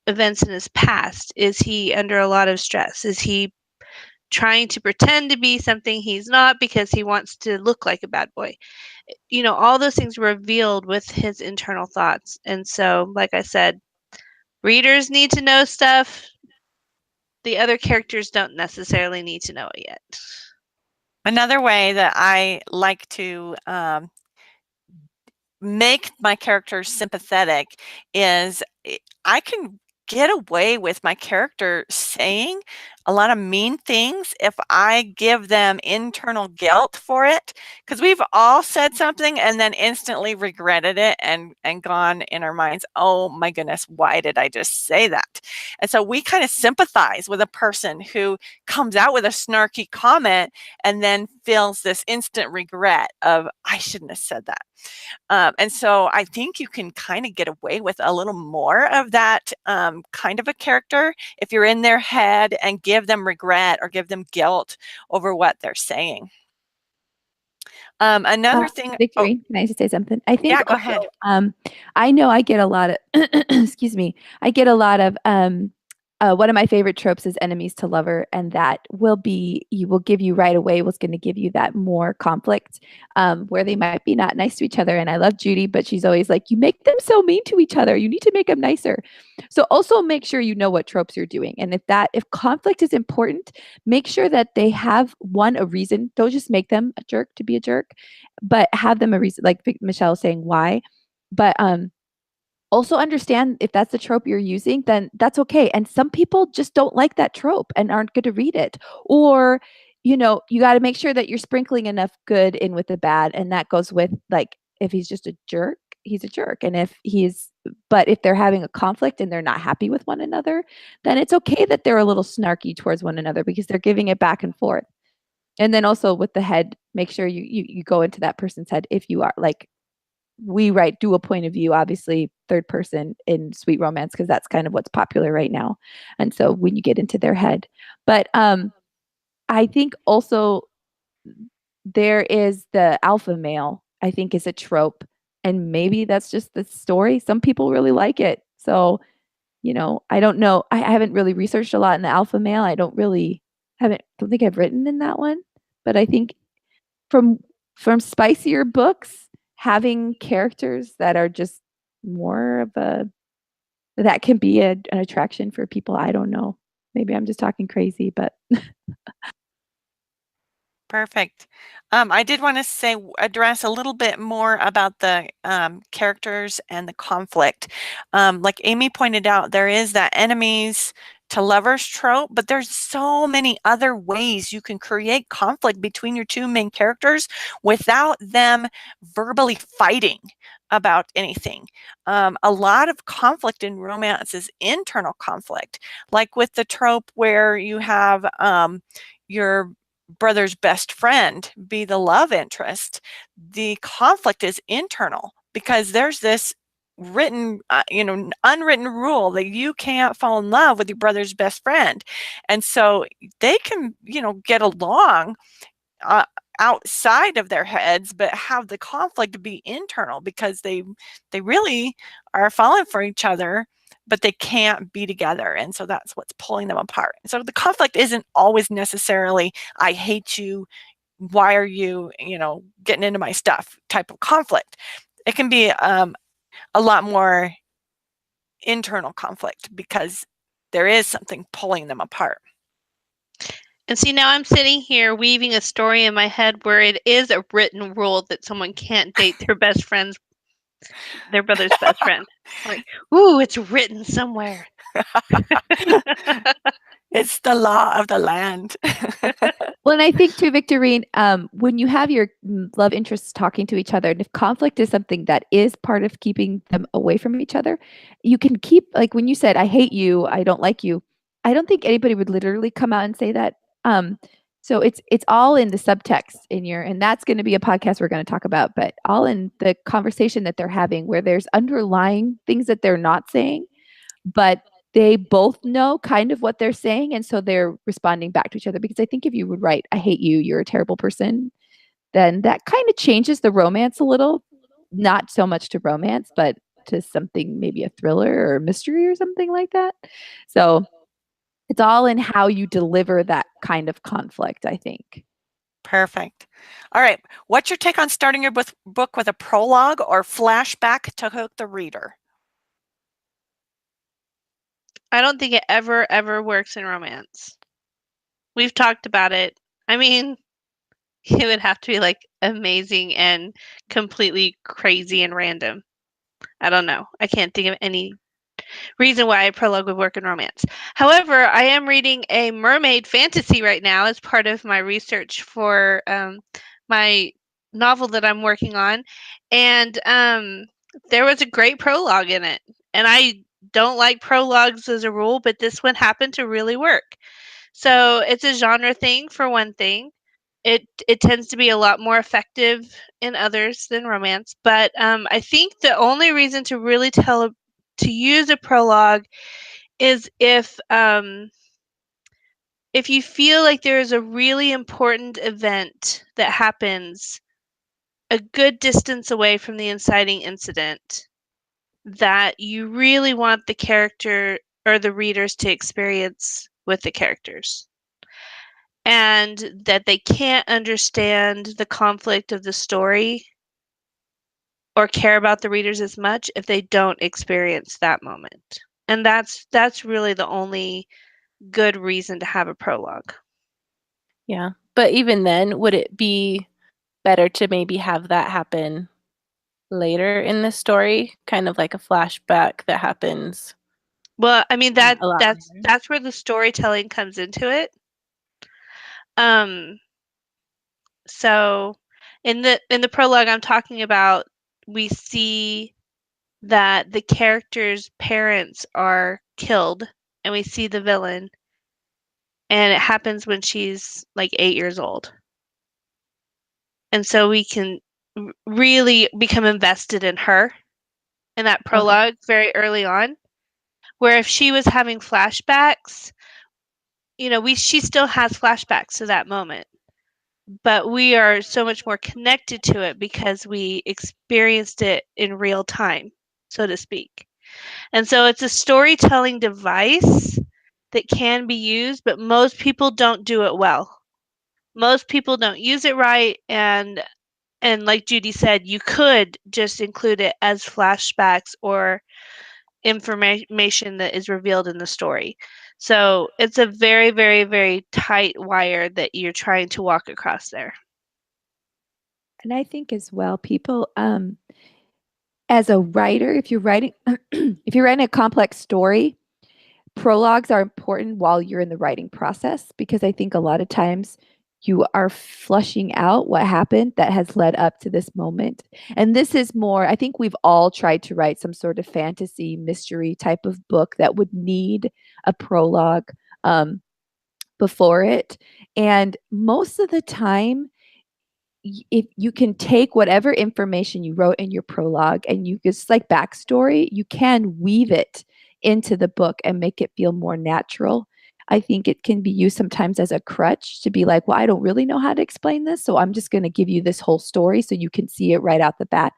events in his past? Is he under a lot of stress? Is he trying to pretend to be something he's not because he wants to look like a bad boy? All those things revealed with his internal thoughts. And so, like I said, readers need to know stuff. The other characters don't necessarily need to know it yet.
Another way that I like to make my characters sympathetic is I can get away with my character saying a lot of mean things if I give them internal guilt for it, because we've all said something and then instantly regretted it and gone in our minds, oh my goodness, why did I just say that? And so we kind of sympathize with a person who comes out with a snarky comment and then feels this instant regret of, I shouldn't have said that. And so I think you can kind of get away with a little more of that kind of a character if you're in their head and give them regret or give them guilt over what they're saying. Another thing.
Victory, can I just say something? I think
Yeah, go
also,
ahead.
I know I get a lot of, excuse me, I get a lot of, one of my favorite tropes is enemies to lover, and that will give you right away what's going to give you that more conflict, where they might be not nice to each other. And I love Judy, but she's always like, you make them so mean to each other. You need to make them nicer. So also make sure you know what tropes you're doing. And if conflict is important, make sure that they have a reason. Don't just make them a jerk to be a jerk, but have them a reason, like Michelle was saying, why. But also understand, if that's the trope you're using, then that's okay. And some people just don't like that trope and aren't going to read it. Or, you got to make sure that you're sprinkling enough good in with the bad. And that goes with, like, if he's just a jerk, he's a jerk. And but if they're having a conflict and they're not happy with one another, then it's okay that they're a little snarky towards one another because they're giving it back and forth. And then also with the head, make sure you go into that person's head. If you are, like, we write dual point of view, obviously third person in sweet romance, because that's kind of what's popular right now. And so when you get into their head, but I think also there is the alpha male, I think is a trope. And maybe that's just the story. Some people really like it. So, I don't know. I haven't really researched a lot in the alpha male. I don't think I've written in that one. But I think from spicier books, having characters that are just more of that can be an attraction for people. I don't know. Maybe I'm just talking crazy, but
Perfect. I did want to address a little bit more about the characters and the conflict. Like Amy pointed out, there is that enemies to lovers trope, but there's so many other ways you can create conflict between your two main characters without them verbally fighting about anything. A lot of conflict in romance is internal conflict, like with the trope where you have your brother's best friend be the love interest. The conflict is internal because there's this written, unwritten rule that you can't fall in love with your brother's best friend. And so they can, get along outside of their heads, but have the conflict be internal because they really are falling for each other, but they can't be together. And so that's what's pulling them apart. So the conflict isn't always necessarily, I hate you, why are you, getting into my stuff type of conflict. It can be a lot more internal conflict because there is something pulling them apart.
And see, now I'm sitting here weaving a story in my head where it is a written rule that someone can't date their their brother's best friend. Like, ooh, it's written somewhere.
It's the law of the land.
Well, and I think too, Victorine, when you have your love interests talking to each other, and if conflict is something that is part of keeping them away from each other, you can keep, like when you said, I hate you, I don't like you, I don't think anybody would literally come out and say that. So it's all in the subtext and that's going to be a podcast we're going to talk about, but all in the conversation that they're having where there's underlying things that they're not saying, but they both know kind of what they're saying. And so they're responding back to each other. Because I think if you would write, I hate you, you're a terrible person, then that kind of changes the romance a little. Not so much to romance, but to something, maybe a thriller or a mystery or something like that. So it's all in how you deliver that kind of conflict, I think.
Perfect. All right. What's your take on starting your book with a prologue or flashback to hook the reader?
I don't think it ever works in romance. We've talked about it. I mean, it would have to be like amazing and completely crazy and random. I don't know. I can't think of any reason why a prologue would work in romance. However, I am reading a mermaid fantasy right now as part of my research for my novel that I'm working on. And there was a great prologue in it. And I don't like prologues as a rule, but this one happened to really work. So it's a genre thing for one thing. It tends to be a lot more effective in others than romance. But I think the only reason to really to use a prologue is if you feel like there is a really important event that happens a good distance away from the inciting incident that you really want the character or the readers to experience with the characters, and that they can't understand the conflict of the story or care about the readers as much if they don't experience that moment. And that's really the only good reason to have a prologue.
Yeah. But even then, would it be better to maybe have that happen later in the story, kind of like a flashback that happens?
Well, I mean
a lot later.
that's where the storytelling comes into it. So in the prologue I'm talking about, we see that the character's parents are killed and we see the villain, and it happens when she's like 8 years old. And so we can really become invested in her in that prologue very early on, where if she was having flashbacks, she still has flashbacks to that moment, but we are so much more connected to it because we experienced it in real time, so to speak. And so it's a storytelling device that can be used, but most people don't do it well. Most people don't use it right, and like Judy said, you could just include it as flashbacks or information that is revealed in the story. So it's a very, very, very tight wire that you're trying to walk across there.
And I think as well, people, as a writer, if you're writing a complex story, prologues are important while you're in the writing process, because I think a lot of times you are flushing out what happened that has led up to this moment. And this is more, I think we've all tried to write some sort of fantasy mystery type of book that would need a prologue before it. And most of the time, if you can take whatever information you wrote in your prologue and you just like backstory, you can weave it into the book and make it feel more natural. I think it can be used sometimes as a crutch to be like, well, I don't really know how to explain this, so I'm just going to give you this whole story so you can see it right out the bat.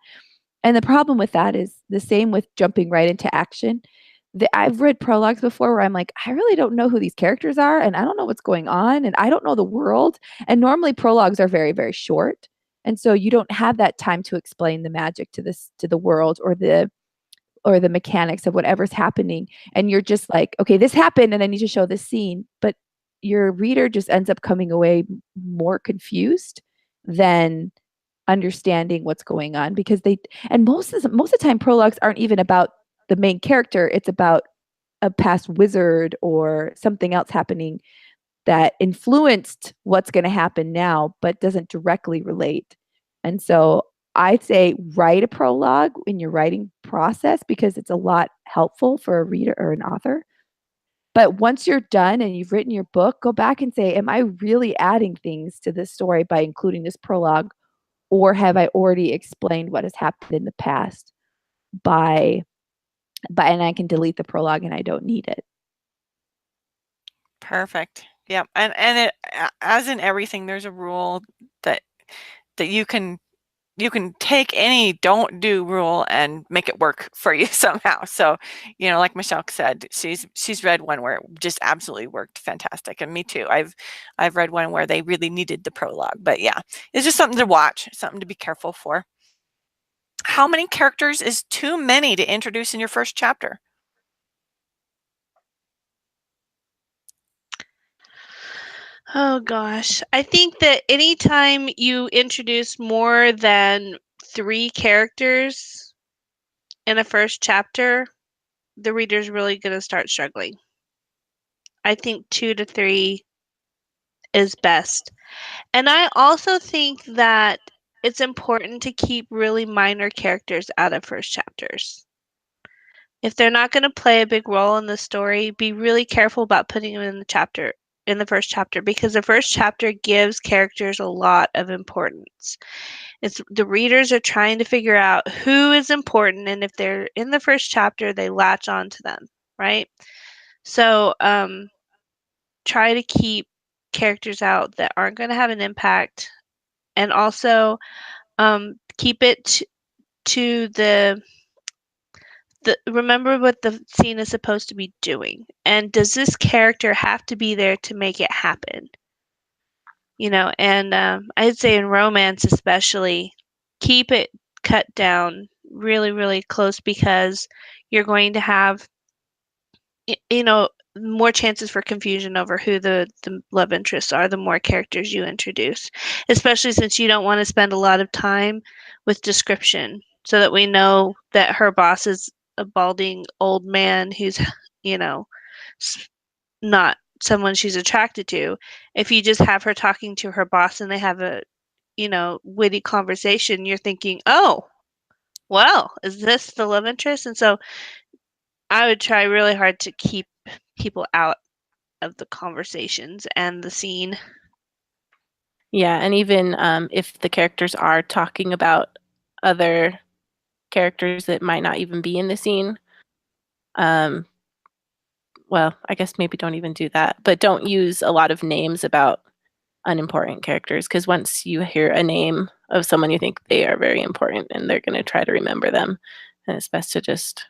And the problem with that is the same with jumping right into action. I've read prologues before where I'm like, I really don't know who these characters are, and I don't know what's going on, and I don't know the world. And normally prologues are very, very short. And so you don't have that time to explain the magic to the world or the mechanics of whatever's happening. And you're just like, okay, this happened and I need to show this scene. But your reader just ends up coming away more confused than understanding what's going on, because most of the time prologues aren't even about the main character. It's about a past wizard or something else happening that influenced what's going to happen now, but doesn't directly relate. And so I'd say write a prologue in your writing process, because it's a lot helpful for a reader or an author. But once you're done and you've written your book, go back and say, am I really adding things to this story by including this prologue? Or have I already explained what has happened in the past and I can delete the prologue and I don't need it.
Perfect. Yeah. And it, as in everything, there's a rule that you can take any don't do rule and make it work for you somehow. So, like Michelle said, she's read one where it just absolutely worked fantastic. And me too. I've read one where they really needed the prologue. But yeah, it's just something to watch, something to be careful for. How many characters is too many to introduce in your first chapter?
Oh gosh. I think that anytime you introduce more than 3 characters in a first chapter, the reader's really going to start struggling. I think 2 to 3 is best. And I also think that it's important to keep really minor characters out of first chapters. If they're not going to play a big role in the story, be really careful about putting them in the first chapter, because the first chapter gives characters a lot of importance. It's the readers are trying to figure out who is important, and if they're in the first chapter, they latch on to them, right? So try to keep characters out that aren't going to have an impact, and also keep it to the remember what the scene is supposed to be doing, and does this character have to be there to make it happen? And I'd say in romance especially, keep it cut down really, really close, because you're going to have more chances for confusion over who the love interests are the more characters you introduce, especially since you don't want to spend a lot of time with description, so that we know that her boss is a balding old man who's not someone she's attracted to. If you just have her talking to her boss and they have a witty conversation, you're thinking, oh, well, is this the love interest? And so I would try really hard to keep people out of the conversations and the scene.
Yeah, and even if the characters are talking about other characters that might not even be in the scene, well, I guess maybe don't even do that, but don't use a lot of names about unimportant characters, because once you hear a name of someone, you think they are very important and they're going to try to remember them. And it's best to just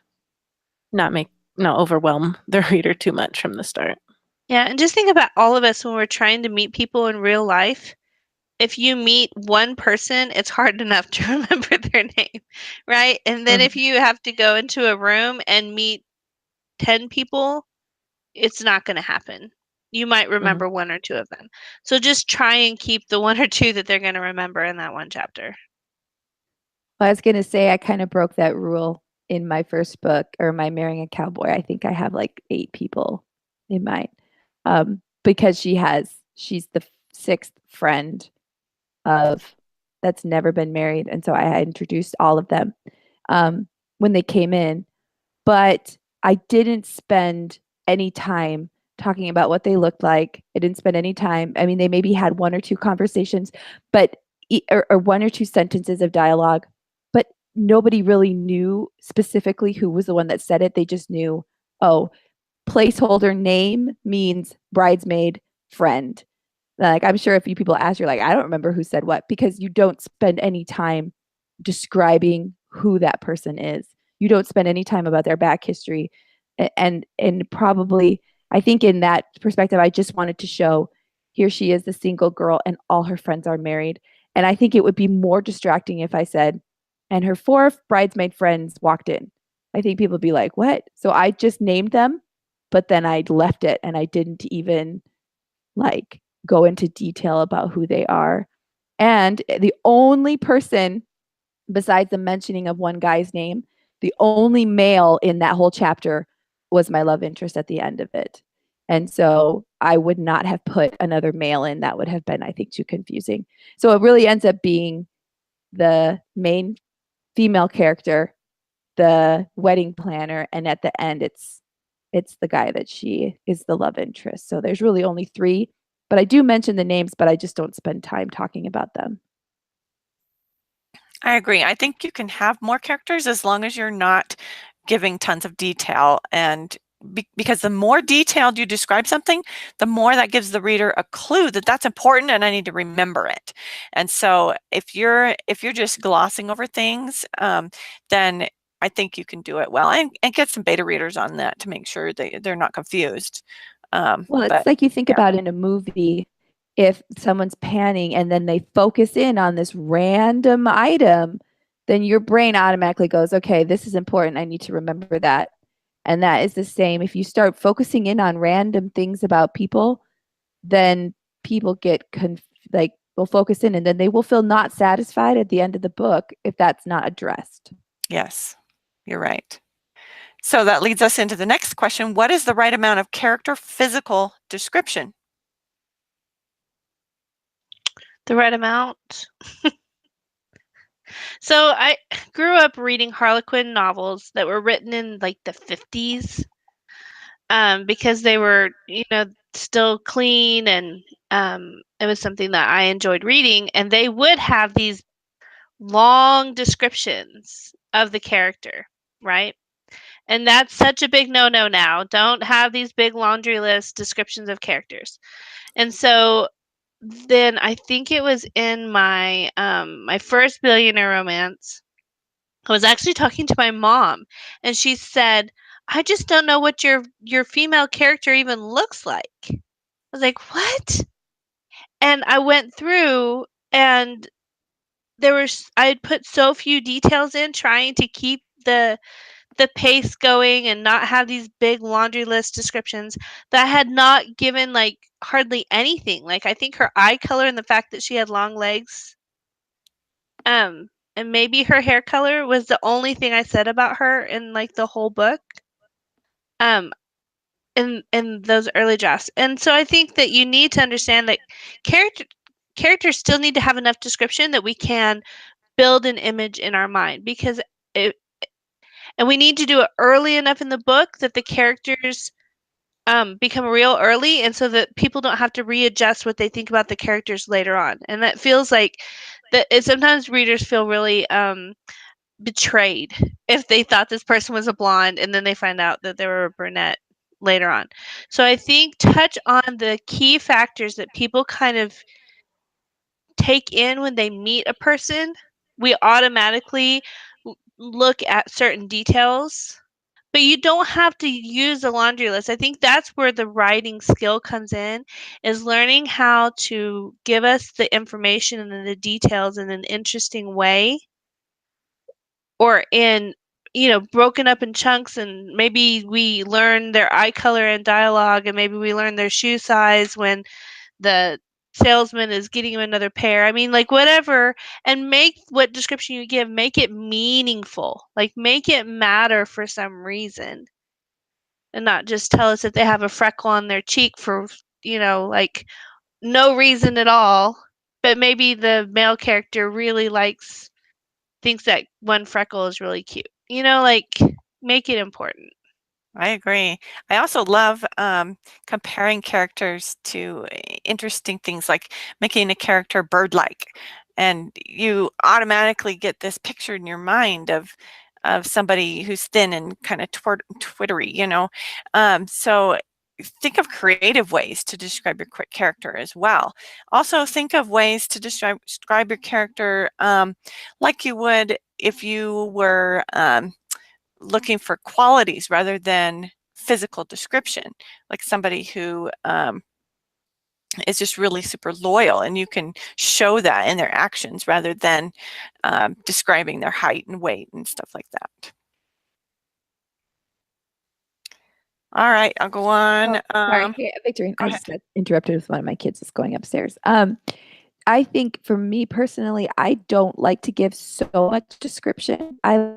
not overwhelm the reader too much from the start.
Yeah, and just think about all of us when we're trying to meet people in real life. If you meet one person, it's hard enough to remember their name, right? And then if you have to go into a room and meet 10 people, it's not going to happen. You might remember one or two of them. So just try and keep the one or two that they're going to remember in that one chapter.
Well, I was going to say I kind of broke that rule in my first book, or my Marrying a Cowboy. I think I have like 8 people in mine, because she's the 6th friend of that's never been married, and so I had introduced all of them when they came in, but I didn't spend any time talking about what they looked like. I didn't spend any time. I mean, they maybe had 1 or 2 conversations, but or 1 or 2 sentences of dialogue, but nobody really knew specifically who was the one that said it. They just knew, oh, placeholder name means bridesmaid friend. Like, I'm sure if you people ask, you're like, I don't remember who said what, because you don't spend any time describing who that person is. You don't spend any time about their back history. And probably, I think in that perspective, I just wanted to show, here she is, the single girl, and all her friends are married. And I think it would be more distracting if I said, and her 4 bridesmaid friends walked in. I think people would be like, what? So I just named them, but then I left it, and I didn't even like go into detail about who they are. And the only person, besides the mentioning of one guy's name, the only male in that whole chapter was my love interest at the end of it. And so I would not have put another male in. That would have been, I think, too confusing. So it really ends up being the main female character, the wedding planner, and at the end it's the guy that she is the love interest. So there's really only 3, but I do mention the names, but I just don't spend time talking about them.
I agree. I think you can have more characters as long as you're not giving tons of detail, and because the more detailed you describe something, the more that gives the reader a clue that that's important and I need to remember it. And so if you're just glossing over things, then I think you can do it well, and get some beta readers on that to make sure they're not confused.
Well, it's like you think about in a movie, if someone's panning and then they focus in on this random item, then your brain automatically goes, okay, this is important. I need to remember that. And that is the same. If you start focusing in on random things about people, then people get will focus in, and then they will feel not satisfied at the end of the book if that's not addressed.
Yes, you're right. So that leads us into the next question. What is the right amount of character physical description?
The right amount. So I grew up reading Harlequin novels that were written in like the 50s, because they were, still clean, and it was something that I enjoyed reading, and they would have these long descriptions of the character, right? And that's such a big no-no now. Don't have these big laundry list descriptions of characters. And so then I think it was in my my first billionaire romance, I was actually talking to my mom, and she said, I just don't know what your female character even looks like. I was like, what? And I went through, and I had put so few details in, trying to keep the pace going and not have these big laundry list descriptions, that I had not given like hardly anything. Like, I think her eye color and the fact that she had long legs, and maybe her hair color was the only thing I said about her in like the whole book, in those early drafts. And so I think that you need to understand that characters still need to have enough description that we can build an image in our mind, because and we need to do it early enough in the book that the characters become real early, and so that people don't have to readjust what they think about the characters later on. And that feels like that sometimes readers feel really betrayed if they thought this person was a blonde and then they find out that they were a brunette later on. So I think touch on the key factors that people kind of take in when they meet a person. We automatically look at certain details, but you don't have to use a laundry list. I think that's where the writing skill comes in, is learning how to give us the information and the details in an interesting way, or in, broken up in chunks, and maybe we learn their eye color and dialogue, and maybe we learn their shoe size when the salesman is getting you another pair. I mean, like, whatever, and make what description you give, make it meaningful. Like, make it matter for some reason, and not just tell us that they have a freckle on their cheek for, like, no reason at all. But maybe the male character really thinks that one freckle is really cute. Like, make it important.
I agree. I also love comparing characters to interesting things, like making a character bird-like, and you automatically get this picture in your mind of somebody who's thin and kind of twittery, so think of creative ways to describe your character as well. Also, think of ways to describe your character like you would if you were looking for qualities rather than physical description, like somebody who is just really super loyal, and you can show that in their actions rather than describing their height and weight and stuff like that. All right, I'll go on.
Sorry, hey, Victorine,
go
I
ahead.
just got interrupted with one of my kids that's going upstairs. I think for me personally, I don't like to give so much description. I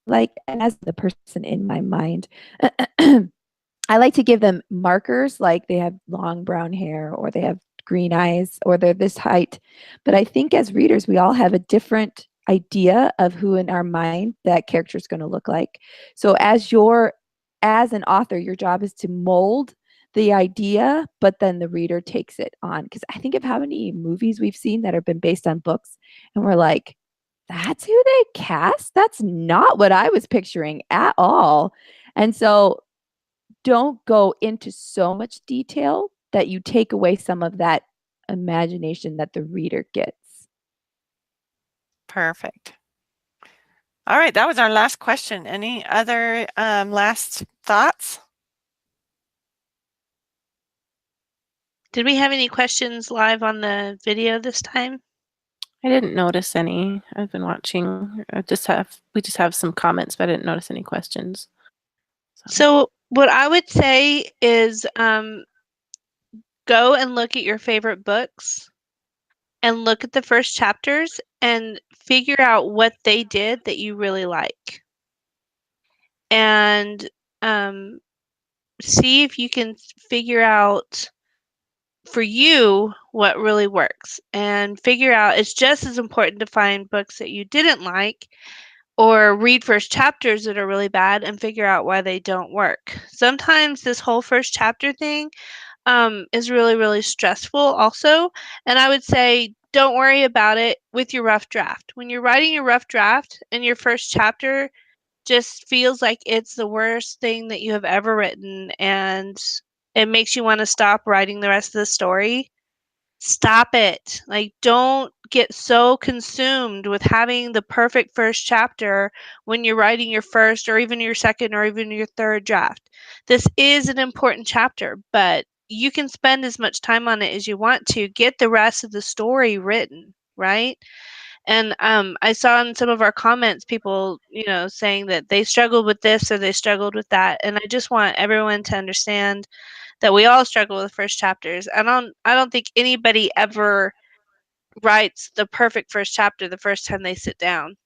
like, and as the person in my mind, I like to give them markers, like they have long brown hair, or they have green eyes, or they're this height. But I think as readers, we all have a different idea of who in our mind that character is going to look like. So as an author, your job is to mold the idea, but then the reader takes it on. Because I think of how many movies we've seen that have been based on books, and we're like, that's who they cast? That's not what I was picturing at all. And so don't go into so much detail that you take away some of that imagination that the reader gets.
Perfect. All right, that was our last question. Any other last thoughts?
Did we have any questions live on the video this time?
I didn't notice any. I've been watching. We just have some comments, but I didn't notice any questions.
So what I would say is go and look at your favorite books and look at the first chapters and figure out what they did that you really like. And see if you can figure out for you what really works, and figure out, it's just as important to find books that you didn't like or read first chapters that are really bad and figure out why they don't work. Sometimes this whole first chapter thing is really, really stressful also. And I would say don't worry about it with your rough draft. When you're writing your rough draft and your first chapter just feels like it's the worst thing that you have ever written, and it makes you want to stop writing the rest of the story, stop it. Like, don't get so consumed with having the perfect first chapter when you're writing your first or even your second or even your third draft. This is an important chapter, but you can spend as much time on it as you want to get the rest of the story written, right? And I saw in some of our comments people, saying that they struggled with this or they struggled with that. And I just want everyone to understand that we all struggle with first chapters. I don't think anybody ever writes the perfect first chapter the first time they sit down,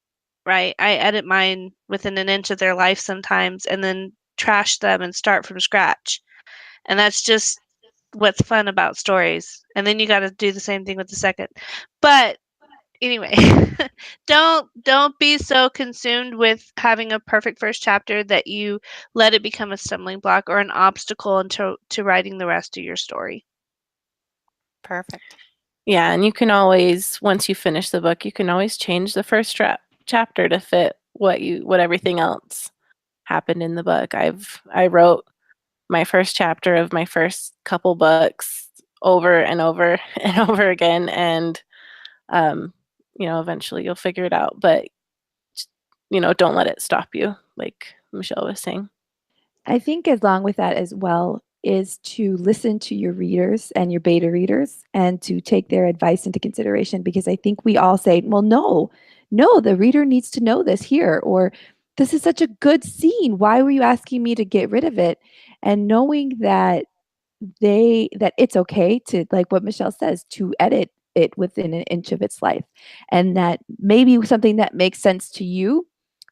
right? I edit mine within an inch of their life sometimes, and then trash them and start from scratch. And that's just what's fun about stories. And then you got to do the same thing with the second. But anyway, don't be so consumed with having a perfect first chapter that you let it become a stumbling block or an obstacle to writing the rest of your story.
Perfect.
Yeah, and you can always, once you finish the book, you can always change the first chapter to fit what everything else happened in the book. I wrote my first chapter of my first couple books over and over and over again, and eventually you'll figure it out, but don't let it stop you, like Michelle was saying.
I think along with that as well is to listen to your readers and your beta readers and to take their advice into consideration, because I think we all say, well, no, the reader needs to know this here, or this is such a good scene. Why were you asking me to get rid of it? And knowing that it's okay to, like what Michelle says, to edit it within an inch of its life, and that maybe something that makes sense to you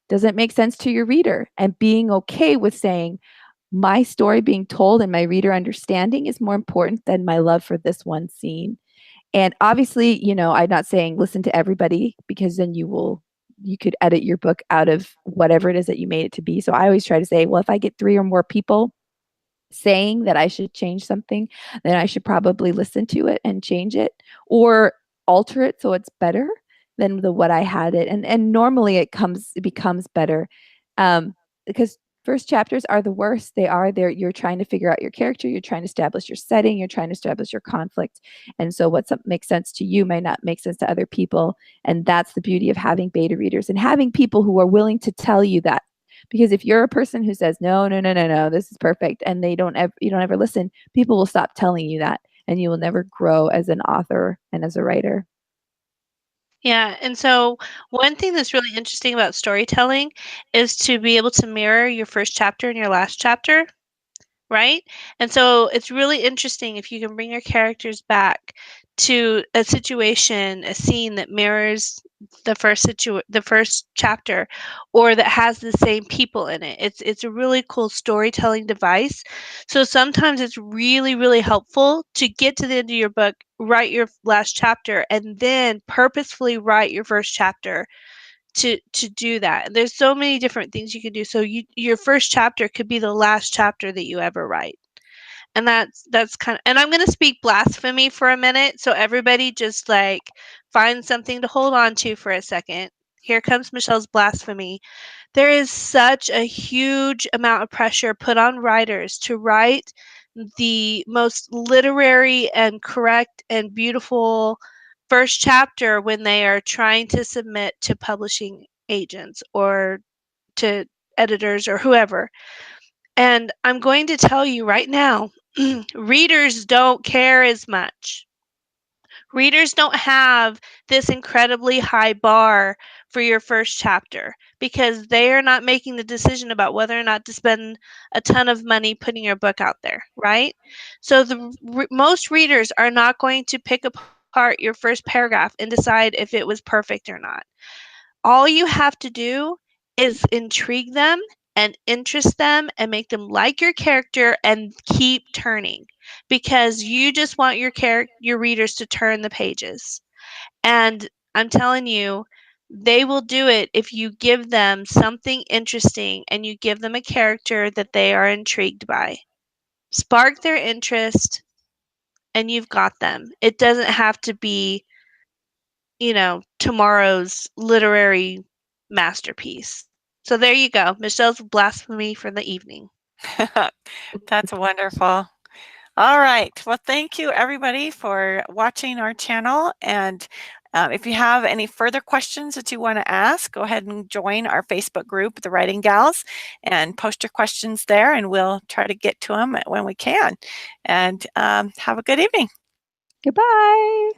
doesn't make sense to your reader, and being okay with saying, my story being told and my reader understanding is more important than my love for this one scene. And obviously, I'm not saying listen to everybody, because then you could edit your book out of whatever it is that you made it to be. So I always try to say, well, if I get 3 or more people saying that I should change something, then I should probably listen to it and change it or alter it so it's better than what I had it. And normally it becomes better, because first chapters are the worst. You're trying to figure out your character, you're trying to establish your setting, you're trying to establish your conflict. And so what makes sense to you might not make sense to other people. And that's the beauty of having beta readers and having people who are willing to tell you that. Because if you're a person who says, no, this is perfect, and you don't ever listen, people will stop telling you that, and you will never grow as an author and as a writer.
Yeah, and so one thing that's really interesting about storytelling is to be able to mirror your first chapter and your last chapter, right? And so it's really interesting if you can bring your characters back to a situation, a scene that mirrors the first chapter, or that has the same people in it. It's a really cool storytelling device. So sometimes it's really, really helpful to get to the end of your book, write your last chapter, and then purposefully write your first chapter to do that. There's so many different things you can do. So your first chapter could be the last chapter that you ever write. And that's kind of, and I'm going to speak blasphemy for a minute, so everybody just like find something to hold on to for a second. Here comes Michelle's blasphemy. There is such a huge amount of pressure put on writers to write the most literary and correct and beautiful first chapter when they are trying to submit to publishing agents or to editors or whoever. And I'm going to tell you right now, readers don't care as much. Readers don't have this incredibly high bar for your first chapter because they are not making the decision about whether or not to spend a ton of money putting your book out there, right? So most readers are not going to pick apart your first paragraph and decide if it was perfect or not. All you have to do is intrigue them and interest them and make them like your character and keep turning, because you just want your readers to turn the pages. And I'm telling you, they will do it if you give them something interesting and you give them a character that they are intrigued by. Spark their interest and you've got them. It doesn't have to be, tomorrow's literary masterpiece. So there you go. Michelle's blasphemy for the evening.
That's wonderful. All right. Well, thank you everybody for watching our channel. And if you have any further questions that you want to ask, go ahead and join our Facebook group, The Writing Gals, and post your questions there, and we'll try to get to them when we can. And have a good evening.
Goodbye.